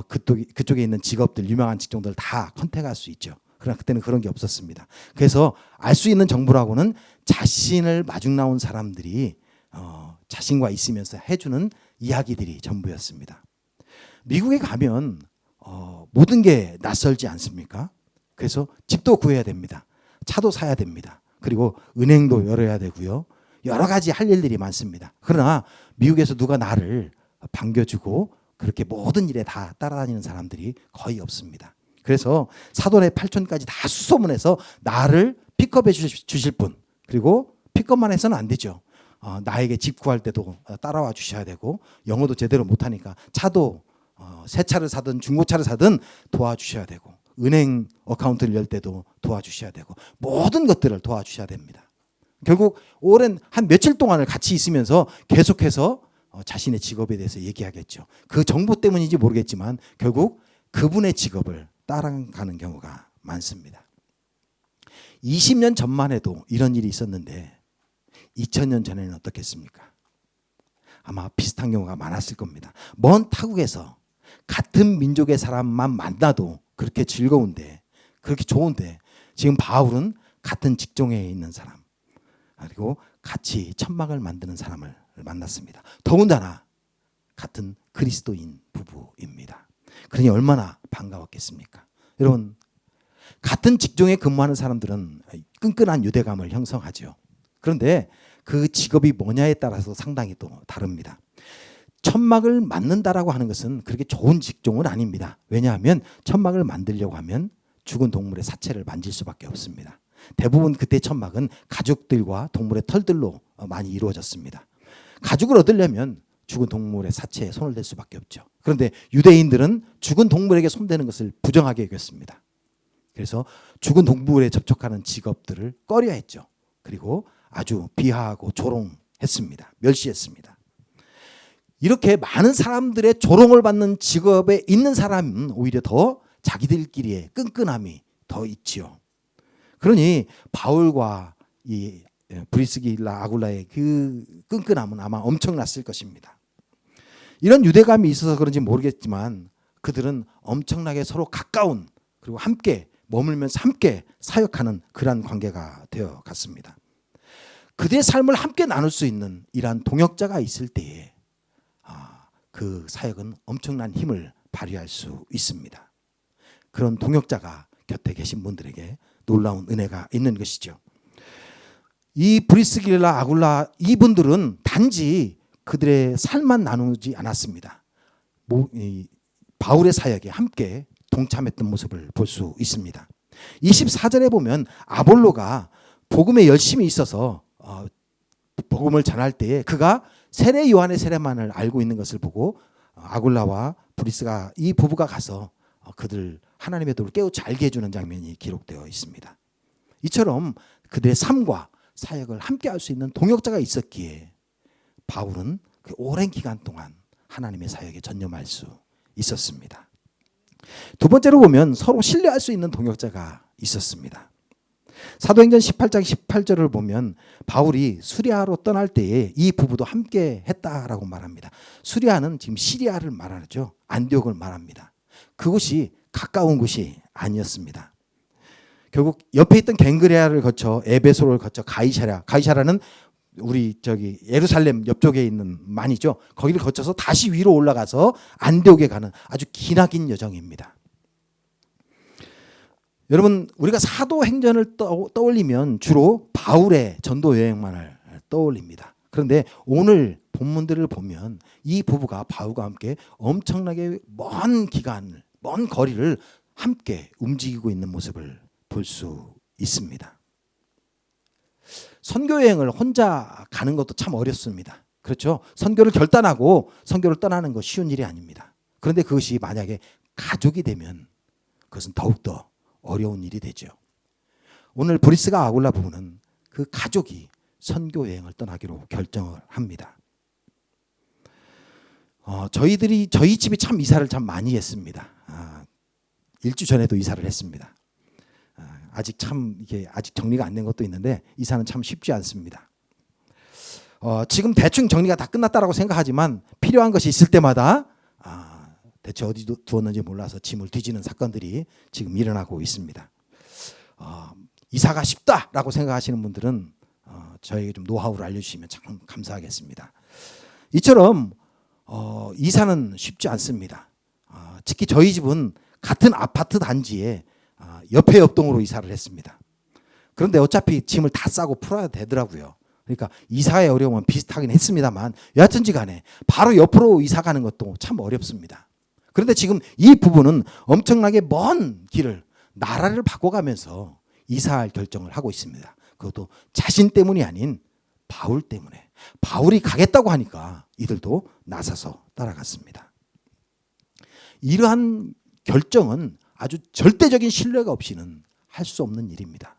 그쪽에 있는 직업들, 유명한 직종들 다 컨택할 수 있죠. 그러나 그때는 그런 게 없었습니다. 그래서 알 수 있는 정보라고는 자신을 마중 나온 사람들이 자신과 있으면서 해주는 이야기들이 전부였습니다. 미국에 가면 모든 게 낯설지 않습니까? 그래서 집도 구해야 됩니다. 차도 사야 됩니다. 그리고 은행도 열어야 되고요. 여러 가지 할 일들이 많습니다. 그러나 미국에서 누가 나를 반겨주고 그렇게 모든 일에 다 따라다니는 사람들이 거의 없습니다. 그래서 사돈의 팔촌까지 다 수소문해서 나를 픽업해 주실 분, 그리고 픽업만 해서는 안 되죠. 나에게 집 구할 때도 따라와 주셔야 되고, 영어도 제대로 못하니까 차도 새 차를 사든 중고차를 사든 도와주셔야 되고, 은행 어카운트를 열 때도 도와주셔야 되고, 모든 것들을 도와주셔야 됩니다. 결국 오랜 한 며칠 동안을 같이 있으면서 계속해서 자신의 직업에 대해서 얘기하겠죠. 그 정보 때문인지 모르겠지만 결국 그분의 직업을 따라가는 경우가 많습니다. 20년 전만 해도 이런 일이 있었는데 2000년 전에는 어떻겠습니까? 아마 비슷한 경우가 많았을 겁니다. 먼 타국에서 같은 민족의 사람만 만나도 그렇게 즐거운데, 그렇게 좋은데, 지금 바울은 같은 직종에 있는 사람, 그리고 같이 천막을 만드는 사람을 만났습니다. 더군다나 같은 그리스도인 부부입니다. 그러니 얼마나 반가웠겠습니까? 여러분, 같은 직종에 근무하는 사람들은 끈끈한 유대감을 형성하죠. 그런데 그 직업이 뭐냐에 따라서 상당히 또 다릅니다. 천막을 만든다라고 하는 것은 그렇게 좋은 직종은 아닙니다. 왜냐하면 천막을 만들려고 하면 죽은 동물의 사체를 만질 수밖에 없습니다. 대부분 그때 천막은 가죽들과 동물의 털들로 많이 이루어졌습니다. 가죽을 얻으려면 죽은 동물의 사체에 손을 댈 수밖에 없죠. 그런데 유대인들은 죽은 동물에게 손대는 것을 부정하게 여겼습니다. 그래서 죽은 동물에 접촉하는 직업들을 꺼려했죠. 그리고 아주 비하하고 조롱했습니다. 멸시했습니다. 이렇게 많은 사람들의 조롱을 받는 직업에 있는 사람은 오히려 더 자기들끼리의 끈끈함이 더 있지요. 그러니 바울과 이 브리스길라 아굴라의 그 끈끈함은 아마 엄청났을 것입니다. 이런 유대감이 있어서 그런지 모르겠지만 그들은 엄청나게 서로 가까운, 그리고 함께 머물면서 함께 사역하는 그러한 관계가 되어 갔습니다. 그들의 삶을 함께 나눌 수 있는 이러한 동역자가 있을 때에 그 사역은 엄청난 힘을 발휘할 수 있습니다. 그런 동역자가 곁에 계신 분들에게 놀라운 은혜가 있는 것이죠. 이 브리스길라 아굴라 이분들은 단지 그들의 삶만 나누지 않았습니다. 바울의 사역에 함께 동참했던 모습을 볼 수 있습니다. 24절에 보면 아볼로가 복음에 열심히 있어서 복음을 전할 때에 그가 세례 요한의 세례만을 알고 있는 것을 보고 아굴라와 브리스가 이 부부가 가서 그들 하나님의 도를 깨우쳐 알게 해주는 장면이 기록되어 있습니다. 이처럼 그들의 삶과 사역을 함께 할 수 있는 동역자가 있었기에 바울은 그 오랜 기간 동안 하나님의 사역에 전념할 수 있었습니다. 두 번째로 보면 서로 신뢰할 수 있는 동역자가 있었습니다. 사도행전 18장 18절을 보면 바울이 수리아로 떠날 때에 이 부부도 함께 했다라고 말합니다. 수리아는 지금 시리아를 말하죠. 안디옥을 말합니다. 그곳이 가까운 곳이 아니었습니다. 결국 옆에 있던 갱그레아를 거쳐 에베소를 거쳐 가이사라는 우리 예루살렘 옆쪽에 있는 만이죠. 거기를 거쳐서 다시 위로 올라가서 안디옥에 가는 아주 기나긴 여정입니다. 여러분, 우리가 사도행전을 떠올리면 주로 바울의 전도 여행만을 떠올립니다. 그런데 오늘 본문들을 보면 이 부부가 바울과 함께 엄청나게 먼 거리를 함께 움직이고 있는 모습을 볼 수 있습니다. 선교 여행을 혼자 가는 것도 참 어렵습니다. 그렇죠? 선교를 결단하고 선교를 떠나는 거 쉬운 일이 아닙니다. 그런데 그것이 만약에 가족이 되면 그것은 더욱더 어려운 일이 되죠. 오늘 브리스가 아굴라 부부는 그 가족이 선교 여행을 떠나기로 결정을 합니다. 저희 집이 참 이사를 참 많이 했습니다. 일주 전에도 이사를 했습니다. 아직 정리가 안 된 것도 있는데 이사는 참 쉽지 않습니다. 지금 대충 정리가 다 끝났다라고 생각하지만 필요한 것이 있을 때마다 대체 어디 두었는지 몰라서 짐을 뒤지는 사건들이 지금 일어나고 있습니다. 이사가 쉽다라고 생각하시는 분들은 저에게 좀 노하우를 알려주시면 참 감사하겠습니다. 이처럼 이사는 쉽지 않습니다. 특히 저희 집은 같은 아파트 단지에 옆에 옆동으로 이사를 했습니다. 그런데 어차피 짐을 다 싸고 풀어야 되더라고요. 그러니까 이사의 어려움은 비슷하긴 했습니다만 여하튼지 간에 바로 옆으로 이사 가는 것도 참 어렵습니다. 그런데 지금 이 부부는 엄청나게 먼 길을 나라를 바꿔가면서 이사할 결정을 하고 있습니다. 그것도 자신 때문이 아닌 바울 때문에. 바울이 가겠다고 하니까 이들도 나서서 따라갔습니다. 이러한 결정은 아주 절대적인 신뢰가 없이는 할 수 없는 일입니다.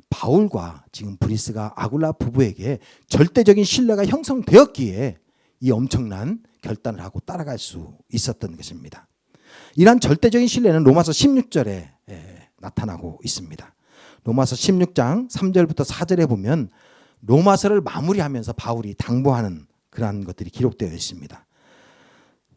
바울과 지금 브리스가 아굴라 부부에게 절대적인 신뢰가 형성되었기에 이 엄청난 결단을 하고 따라갈 수 있었던 것입니다. 이러한 절대적인 신뢰는 로마서 16절에 나타나고 있습니다. 로마서 16장 3절부터 4절에 보면 로마서를 마무리하면서 바울이 당부하는 그러한 것들이 기록되어 있습니다.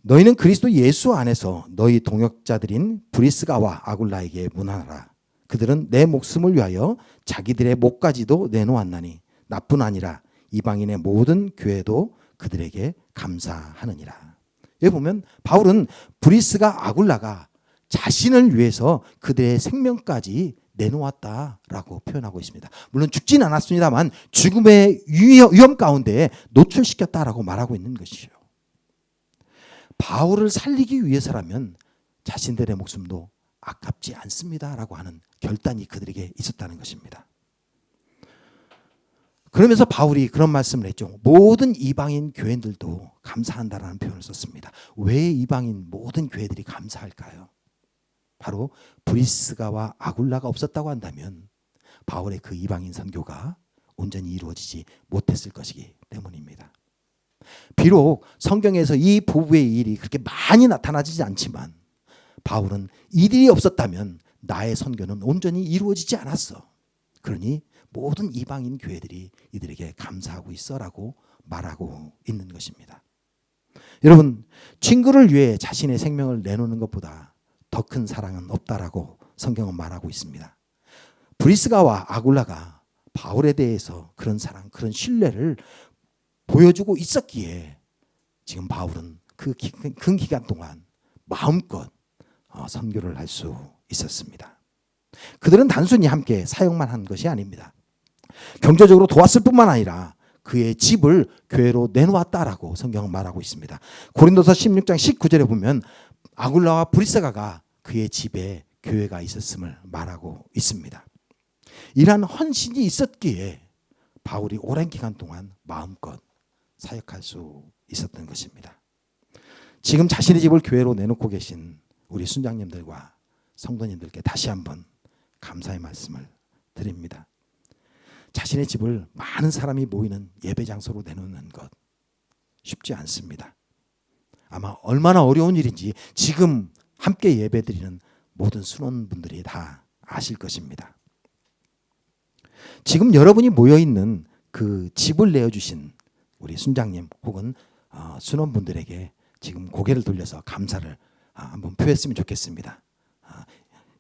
너희는 그리스도 예수 안에서 너희 동역자들인 브리스가와 아굴라에게 문하라. 그들은 내 목숨을 위하여 자기들의 목까지도 내놓았나니 나뿐 아니라 이방인의 모든 교회도 그들에게 감사하느니라. 여기 보면 바울은 브리스가 아굴라가 자신을 위해서 그들의 생명까지 내놓았다라고 표현하고 있습니다. 물론 죽지는 않았습니다만 죽음의 위험 가운데 노출시켰다라고 말하고 있는 것이죠. 바울을 살리기 위해서라면 자신들의 목숨도 아깝지 않습니다라고 하는 결단이 그들에게 있었다는 것입니다. 그러면서 바울이 그런 말씀을 했죠. 모든 이방인 교회들도 감사한다라는 표현을 썼습니다. 왜 이방인 모든 교회들이 감사할까요? 바로 브리스가와 아굴라가 없었다고 한다면 바울의 그 이방인 선교가 온전히 이루어지지 못했을 것이기 때문입니다. 비록 성경에서 이 부부의 일이 그렇게 많이 나타나지 않지만 바울은 이들이 없었다면 나의 선교는 온전히 이루어지지 않았어. 그러니 모든 이방인 교회들이 이들에게 감사하고 있어라고 말하고 있는 것입니다. 여러분, 친구를 위해 자신의 생명을 내놓는 것보다 더 큰 사랑은 없다라고 성경은 말하고 있습니다. 브리스가와 아굴라가 바울에 대해서 그런 사랑, 그런 신뢰를 보여주고 있었기에 지금 바울은 그 긴 기간 동안 마음껏 선교를 할 수 있었습니다. 그들은 단순히 함께 사역만 한 것이 아닙니다. 경제적으로 도왔을 뿐만 아니라 그의 집을 교회로 내놓았다라고 성경은 말하고 있습니다. 고린도서 16장 19절에 보면 아굴라와 브리스가가 그의 집에 교회가 있었음을 말하고 있습니다. 이러한 헌신이 있었기에 바울이 오랜 기간 동안 마음껏 사역할 수 있었던 것입니다. 지금 자신의 집을 교회로 내놓고 계신 우리 순장님들과 성도님들께 다시 한번 감사의 말씀을 드립니다. 자신의 집을 많은 사람이 모이는 예배 장소로 내놓는 것 쉽지 않습니다. 아마 얼마나 어려운 일인지 지금 함께 예배드리는 모든 순원분들이 다 아실 것입니다. 지금 여러분이 모여있는 그 집을 내어주신 우리 순장님 혹은 순원분들에게 지금 고개를 돌려서 감사를 한번 표했으면 좋겠습니다.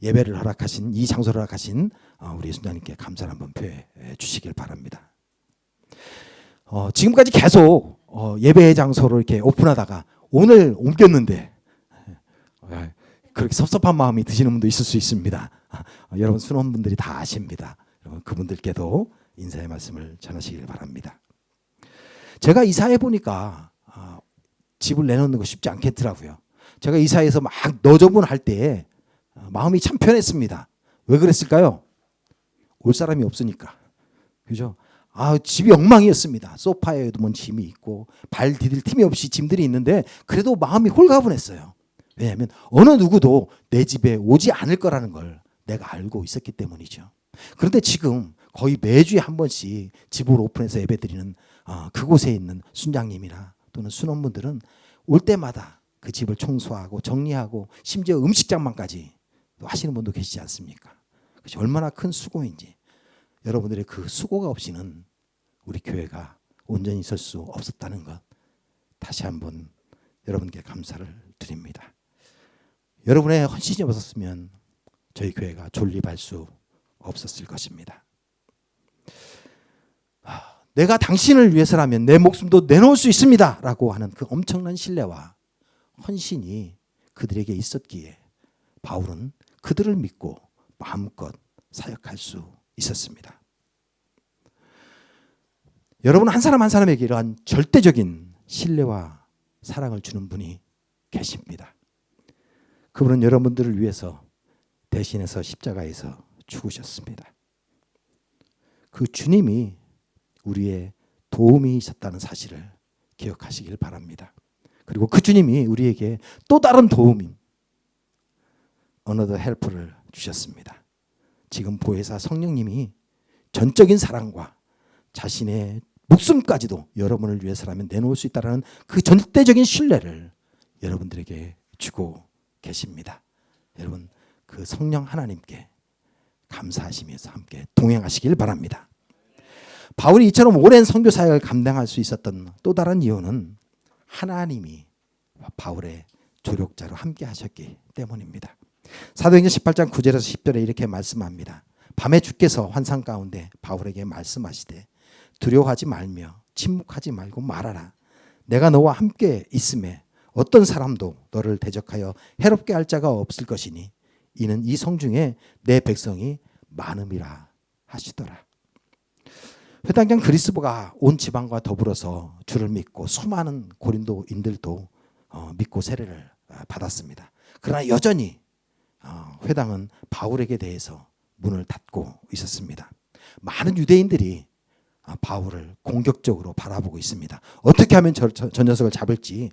예배를 허락하신, 이 장소를 허락하신 우리 순장님께 감사를 한번 표해 주시길 바랍니다. 지금까지 계속 예배 장소를 이렇게 오픈하다가 오늘 옮겼는데 그렇게 섭섭한 마음이 드시는 분도 있을 수 있습니다. 여러분 순원분들이 다 아십니다. 여러분 그분들께도 인사의 말씀을 전하시길 바랍니다. 제가 이사해 보니까 집을 내놓는 거 쉽지 않겠더라고요. 제가 이사해서 막 너저분할 때 마음이 참 편했습니다. 왜 그랬을까요? 올 사람이 없으니까. 그죠? 집이 엉망이었습니다. 소파에도 뭔 짐이 있고 발 디딜 틈이 없이 짐들이 있는데 그래도 마음이 홀가분했어요. 왜냐하면 어느 누구도 내 집에 오지 않을 거라는 걸 내가 알고 있었기 때문이죠. 그런데 지금 거의 매주에 한 번씩 집을 오픈해서 예배드리는 그곳에 있는 순장님이나 또는 순원분들은 올 때마다 그 집을 청소하고 정리하고 심지어 음식장만까지 하시는 분도 계시지 않습니까? 그것이 얼마나 큰 수고인지. 여러분들의 그 수고가 없이는 우리 교회가 온전히 설 수 없었다는 것 다시 한번 여러분께 감사를 드립니다. 여러분의 헌신이 없었으면 저희 교회가 존립할 수 없었을 것입니다. 내가 당신을 위해서라면 내 목숨도 내놓을 수 있습니다 라고 하는 그 엄청난 신뢰와 헌신이 그들에게 있었기에 바울은 그들을 믿고 마음껏 사역할 수 있었습니다. 여러분 한 사람 한 사람에게 이러한 절대적인 신뢰와 사랑을 주는 분이 계십니다. 그분은 여러분들을 위해서 대신해서 십자가에서 죽으셨습니다. 그 주님이 우리의 도움이셨다는 사실을 기억하시길 바랍니다. 그리고 그 주님이 우리에게 또 다른 도움인 another help를 주셨습니다. 지금 보혜사 성령님이 전적인 사랑과 자신의 목숨까지도 여러분을 위해서라면 내놓을 수 있다는 그 절대적인 신뢰를 여러분들에게 주고 계십니다. 여러분 그 성령 하나님께 감사하시면서 함께 동행하시길 바랍니다. 바울이 이처럼 오랜 선교 사역을 감당할 수 있었던 또 다른 이유는 하나님이 바울의 조력자로 함께 하셨기 때문입니다. 사도행전 18장 9절에서 10절에 이렇게 말씀합니다. 밤에 주께서 환상 가운데 바울에게 말씀하시되 두려워하지 말며 침묵하지 말고 말하라. 내가 너와 함께 있음에 어떤 사람도 너를 대적하여 해롭게 할 자가 없을 것이니 이는 이 성중에 내 백성이 많음이라 하시더라. 회당장 그리스도가 온 지방과 더불어서 주를 믿고 수많은 고린도인들도 믿고 세례를 받았습니다. 그러나 여전히 회당은 바울에게 대해서 문을 닫고 있었습니다. 많은 유대인들이 바울을 공격적으로 바라보고 있습니다. 어떻게 하면 저 녀석을 잡을지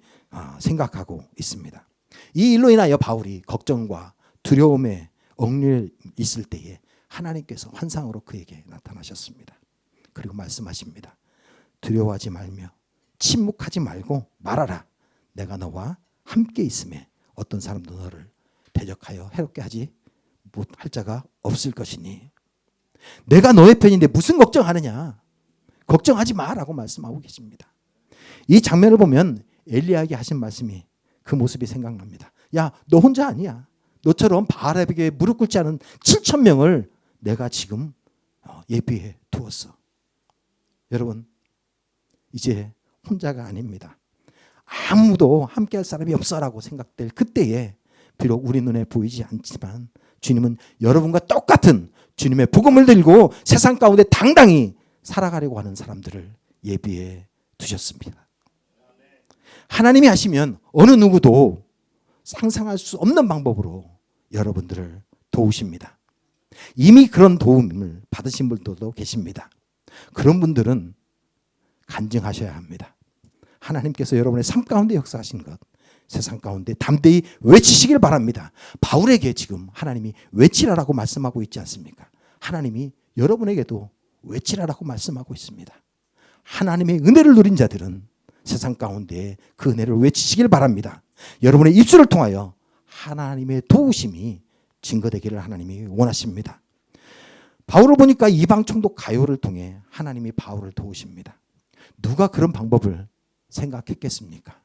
생각하고 있습니다. 이 일로 인하여 바울이 걱정과 두려움에 얽매여 있을 때에 하나님께서 환상으로 그에게 나타나셨습니다. 그리고 말씀하십니다. 두려워하지 말며 침묵하지 말고 말하라. 내가 너와 함께 있음에 어떤 사람도 너를 대적하여 해롭게 하지 못할 자가 없을 것이니 내가 너의 편인데 무슨 걱정하느냐. 걱정하지 마라고 말씀하고 계십니다. 이 장면을 보면 엘리야에게 하신 말씀이 그 모습이 생각납니다. 야, 너 혼자 아니야. 너처럼 바알에게 무릎 꿇지 않은 7,000명을 내가 지금 예비해 두었어. 여러분 이제 혼자가 아닙니다. 아무도 함께할 사람이 없어라고 생각될 그때에 비록 우리 눈에 보이지 않지만 주님은 여러분과 똑같은 주님의 복음을 들고 세상 가운데 당당히 살아가려고 하는 사람들을 예비해 두셨습니다. 하나님이 하시면 어느 누구도 상상할 수 없는 방법으로 여러분들을 도우십니다. 이미 그런 도움을 받으신 분들도 계십니다. 그런 분들은 간증하셔야 합니다. 하나님께서 여러분의 삶 가운데 역사하신 것 세상 가운데 담대히 외치시길 바랍니다. 바울에게 지금 하나님이 외치라라고 말씀하고 있지 않습니까? 하나님이 여러분에게도 외치라라고 말씀하고 있습니다. 하나님의 은혜를 누린 자들은 세상 가운데 그 은혜를 외치시길 바랍니다. 여러분의 입술을 통하여 하나님의 도우심이 증거되기를 하나님이 원하십니다. 바울을 보니까 이방 총독 가요를 통해 하나님이 바울을 도우십니다. 누가 그런 방법을 생각했겠습니까?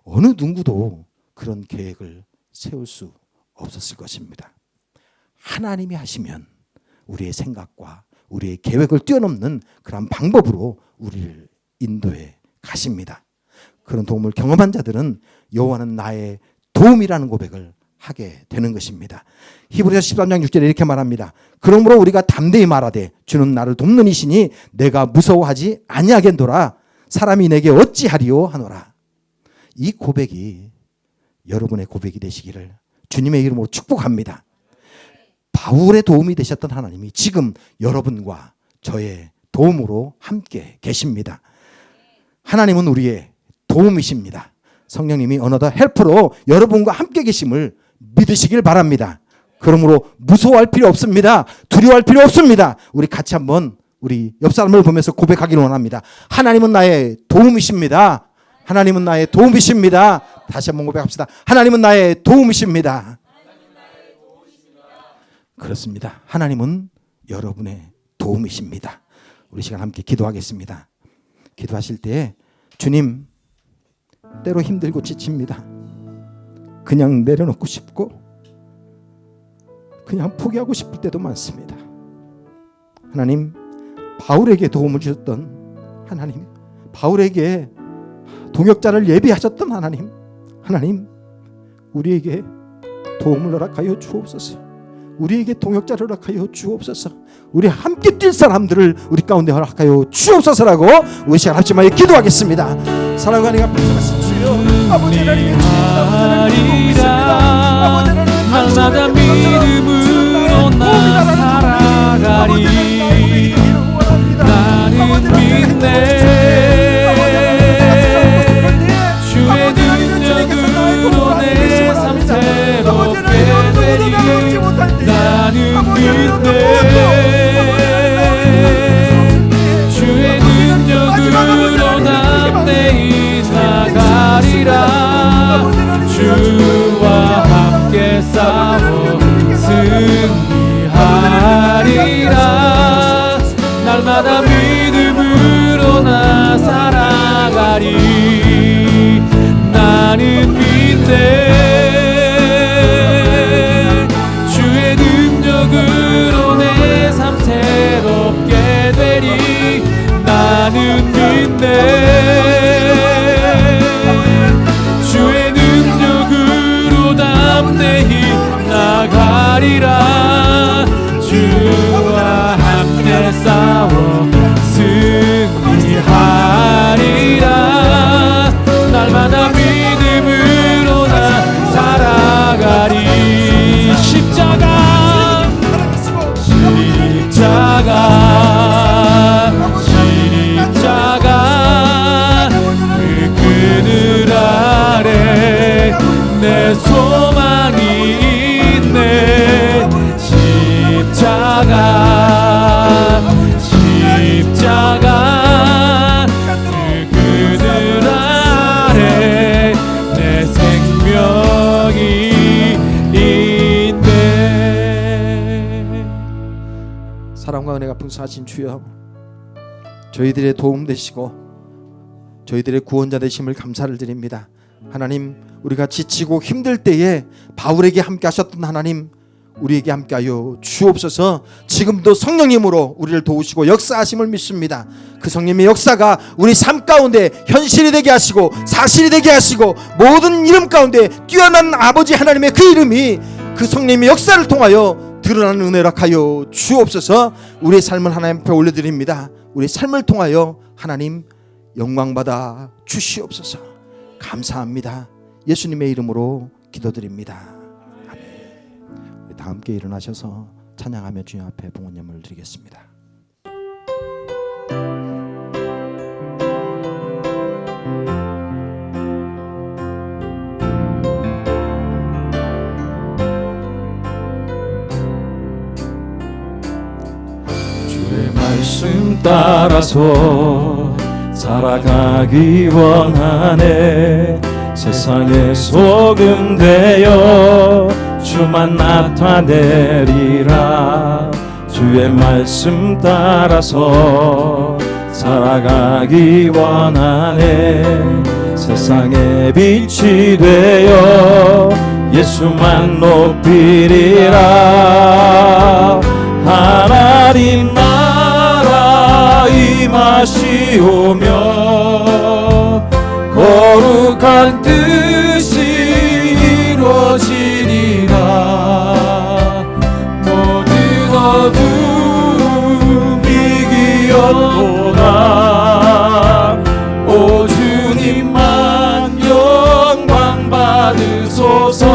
어느 누구도 그런 계획을 세울 수 없었을 것입니다. 하나님이 하시면 우리의 생각과 우리의 계획을 뛰어넘는 그런 방법으로 우리를 인도해 가십니다. 그런 도움을 경험한 자들은 여호와는 나의 도움이라는 고백을 하게 되는 것입니다. 히브리서 13장 6절에 이렇게 말합니다. 그러므로 우리가 담대히 말하되 주는 나를 돕는 이시니 내가 무서워하지 아니하겠노라. 사람이 내게 어찌하리요 하노라. 이 고백이 여러분의 고백이 되시기를 주님의 이름으로 축복합니다. 바울의 도움이 되셨던 하나님이 지금 여러분과 저의 도움으로 함께 계십니다. 하나님은 우리의 도움이십니다. 성령님이 어느덧 헬퍼로 여러분과 함께 계심을 믿으시길 바랍니다. 그러므로 무서워할 필요 없습니다. 두려워할 필요 없습니다. 우리 같이 한번 우리 옆 사람을 보면서 고백하기를 원합니다. 하나님은 나의 도움이십니다. 하나님은 나의 도움이십니다. 다시 한번 고백합시다. 하나님은 나의 도움이십니다. 그렇습니다. 하나님은 여러분의 도움이십니다. 우리 시간 함께 기도하겠습니다. 기도하실 때 주님, 때로 힘들고 지칩니다. 그냥 내려놓고 싶고 그냥 포기하고 싶을 때도 많습니다. 하나님, 바울에게 도움을 주셨던 하나님, 바울에게 동역자를 예비하셨던 하나님, 하나님 우리에게 도움을 허락하여 주옵소서. 우리에게 동역자를 허락하여 주옵소서. 우리 함께 뛸 사람들을 우리 가운데 허락하여 주옵소서라고 우리 시간 합심하여 기도하겠습니다. 사랑과 은혜가 풍성하신 주여, 아버지 하나님의 날마다 믿음으로 나 살아가리. 나는 믿네 주의 능력으로 내 삶 새롭게 되리. 나는 믿네 주의 능력으로 담대히 나가리라. 주와 함께 싸워 승리하리라. 날마다 믿음으로 나 살아가리. 나는 믿네 주의 능력으로 내 삶 새롭게 되리. 나는 믿네 주의 능력으로 담대히 나가리라. 주와 함께 싸워 승리하리라. 날마다 믿음으로 나 살아가리. 십자가 그 그늘 아래 내 소망이 있네. 십자가 그 그늘 아래 내 생명이 있네. 사랑과 은혜가 풍성하신 주여, 저희들의 도움 되시고 저희들의 구원자 되심을 감사를 드립니다. 하나님, 우리가 지치고 힘들 때에 바울에게 함께 하셨던 하나님, 우리에게 함께하여 주옵소서. 지금도 성령님으로 우리를 도우시고 역사하심을 믿습니다. 그 성령님의 역사가 우리 삶 가운데 현실이 되게 하시고 사실이 되게 하시고 모든 이름 가운데 뛰어난 아버지 하나님의 그 이름이 그 성령님의 역사를 통하여 드러나는 은혜를 하여 주옵소서. 우리의 삶을 하나님 앞에 올려드립니다. 우리의 삶을 통하여 하나님 영광받아 주시옵소서. 감사합니다. 예수님의 이름으로 기도드립니다. 아멘. 다 함께 일어나셔서 찬양하며 주님 앞에 봉헌예물 드리겠습니다. 주의 말씀 따라서 살아가기 원하네. 세상의 소금 되어 주만 나타내리라. 주의 말씀 따라서 살아가기 원하네. 세상의 빛이 되어 예수만 높이리라. 하나님 나라 임하시오며 거룩한 뜻이 이루어지리라. 모든 어둠 이기었도다. 오 주님만 영광 받으소서.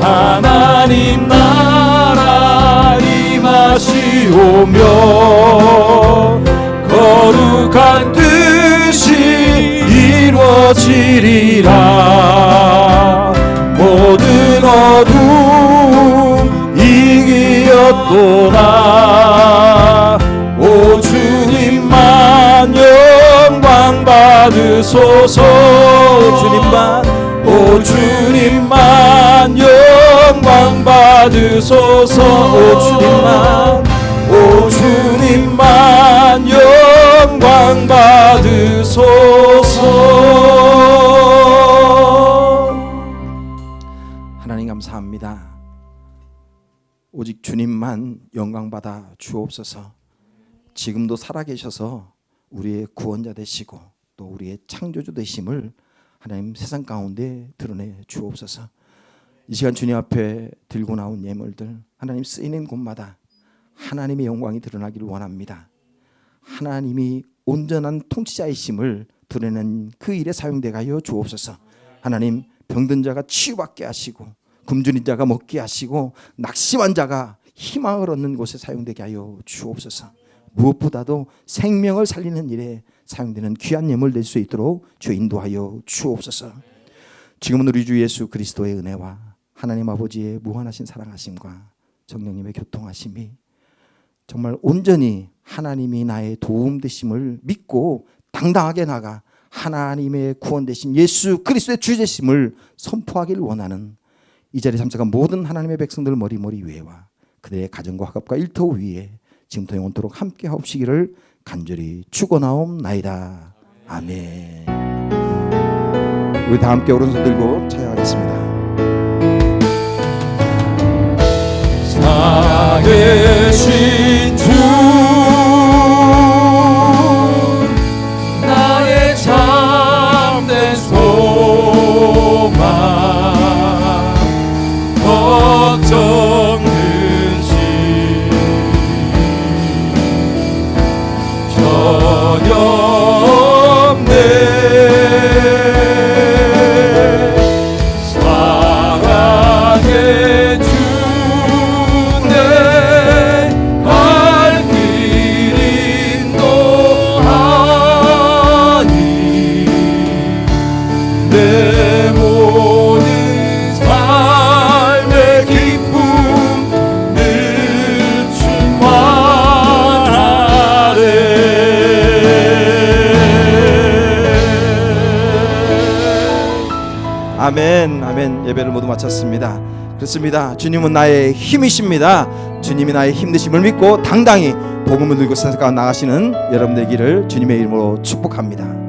하나님 나라 임하시오며 거룩한 뜻이 이루어지리라. 모든 어둠 이기었도다. 오 주님만 영광 받으소서. 오 주님만 영광 받으소서. 오 주님만 영광 받으소서. 하나님 감사합니다. 오직 주님만 영광 받아 주옵소서. 지금도 살아계셔서 우리의 구원자 되시고 또 우리의 창조주 되심을 하나님 세상 가운데 드러내 주옵소서. 이 시간 주님 앞에 들고 나온 예물들 하나님 쓰이는 곳마다 하나님의 영광이 드러나기를 원합니다. 하나님이 온전한 통치자이심을 드러내는 그 일에 사용되게 하여 주옵소서. 하나님 병든 자가 치유받게 하시고 굶주린 자가 먹게 하시고 낙심한 자가 희망을 얻는 곳에 사용되게 하여 주옵소서. 무엇보다도 생명을 살리는 일에 사용되는 귀한 예물 될 수 있도록 주 인도하여 주옵소서. 지금은 우리 주 예수 그리스도의 은혜와 하나님 아버지의 무한하신 사랑하심과 성령님의 교통하심이 정말 온전히 하나님이 나의 도움 되심을 믿고 당당하게 나가 하나님의 구원 되신 예수 그리스도의 주 되심을 선포하기를 원하는 이 자리에 참석한 모든 하나님의 백성들 머리머리 위에와 그들의 가정과 학업과 일터 위에 지금부터 영원토록 함께 하옵시기를 간절히 축원하옵나이다. 아멘. 우리 다 함께 오른손 들고 찬양하겠습니다. 살아계신 주 나의 참된 소망 걱정 근심 전혀 없네. 사랑의 주 내 모든 삶의 기쁨 늘 충만하네. 아멘. 아멘. 예배를 모두 마쳤습니다. 그렇습니다. 주님은 나의 힘이십니다. 주님이 나의 힘드심을 믿고 당당히 복음을 들고 세상 가운데 나가시는 여러분들 되기를 주님의 이름으로 축복합니다.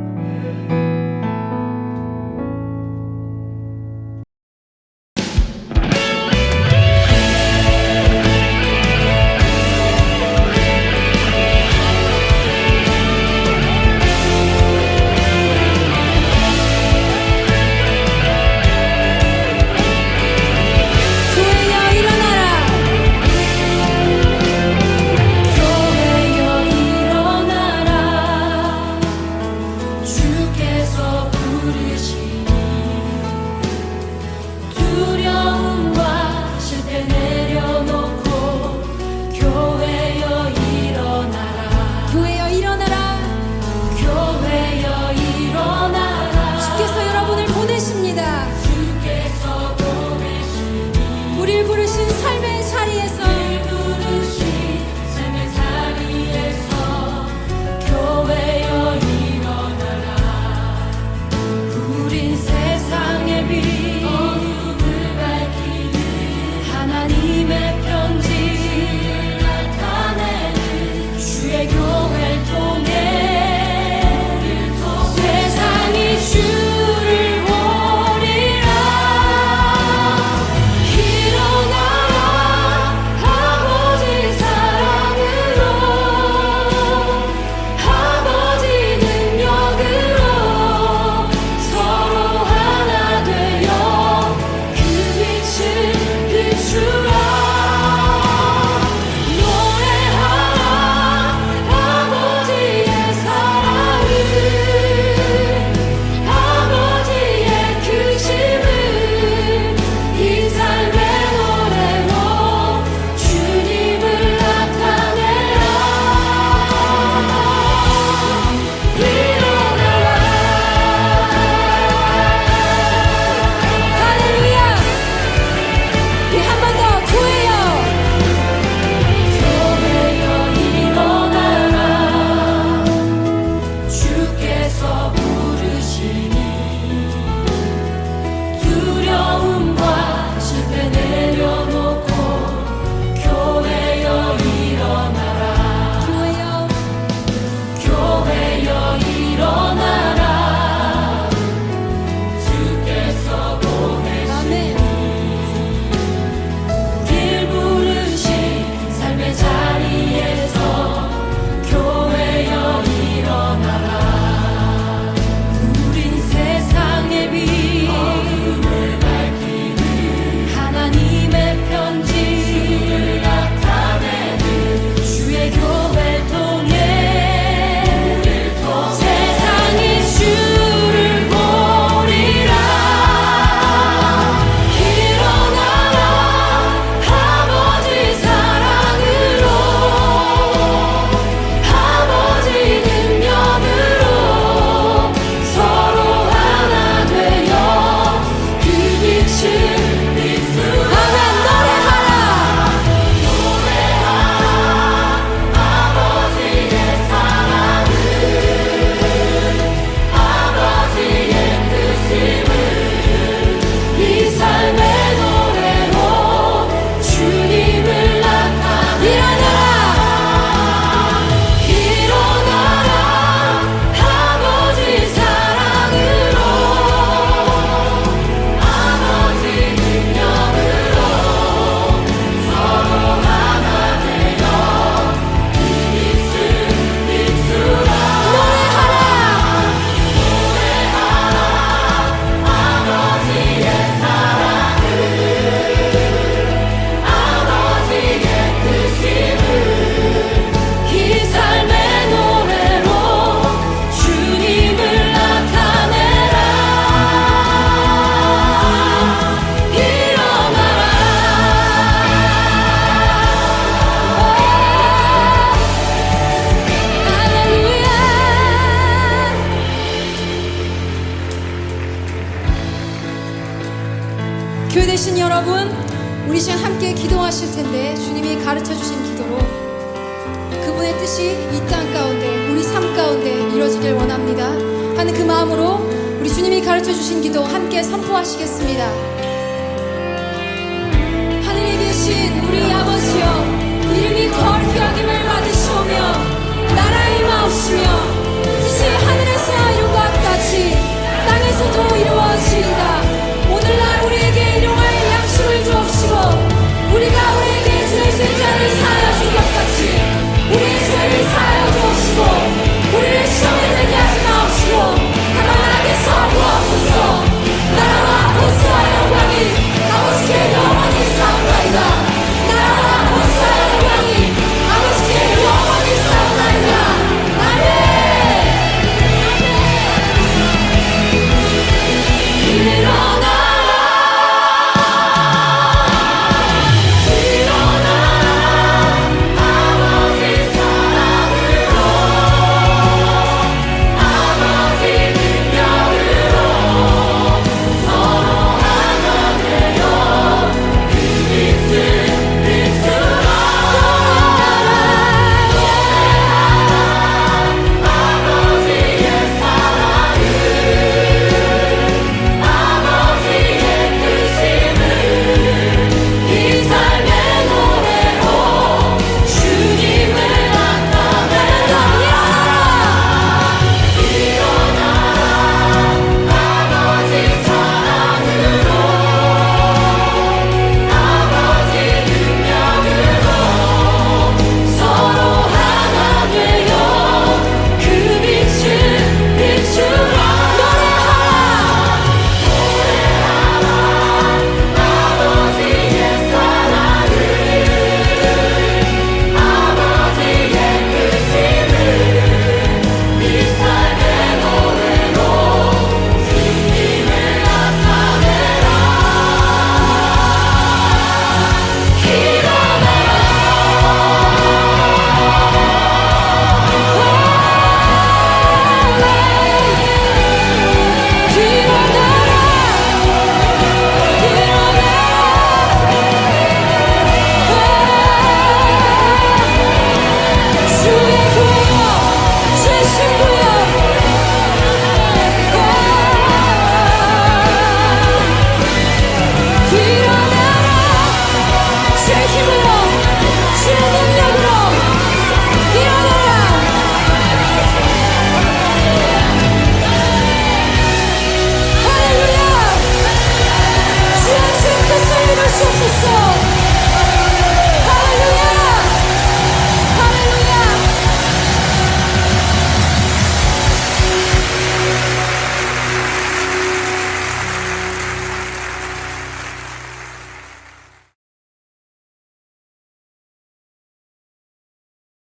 가르쳐 주신 기도로 그분의 뜻이 이 땅 가운데 우리 삶 가운데 이루어지길 원합니다 하는 그 마음으로 우리 주님이 가르쳐 주신 기도 함께 선포하시겠습니다. 하늘에 계신 우리 아버지여, 이름이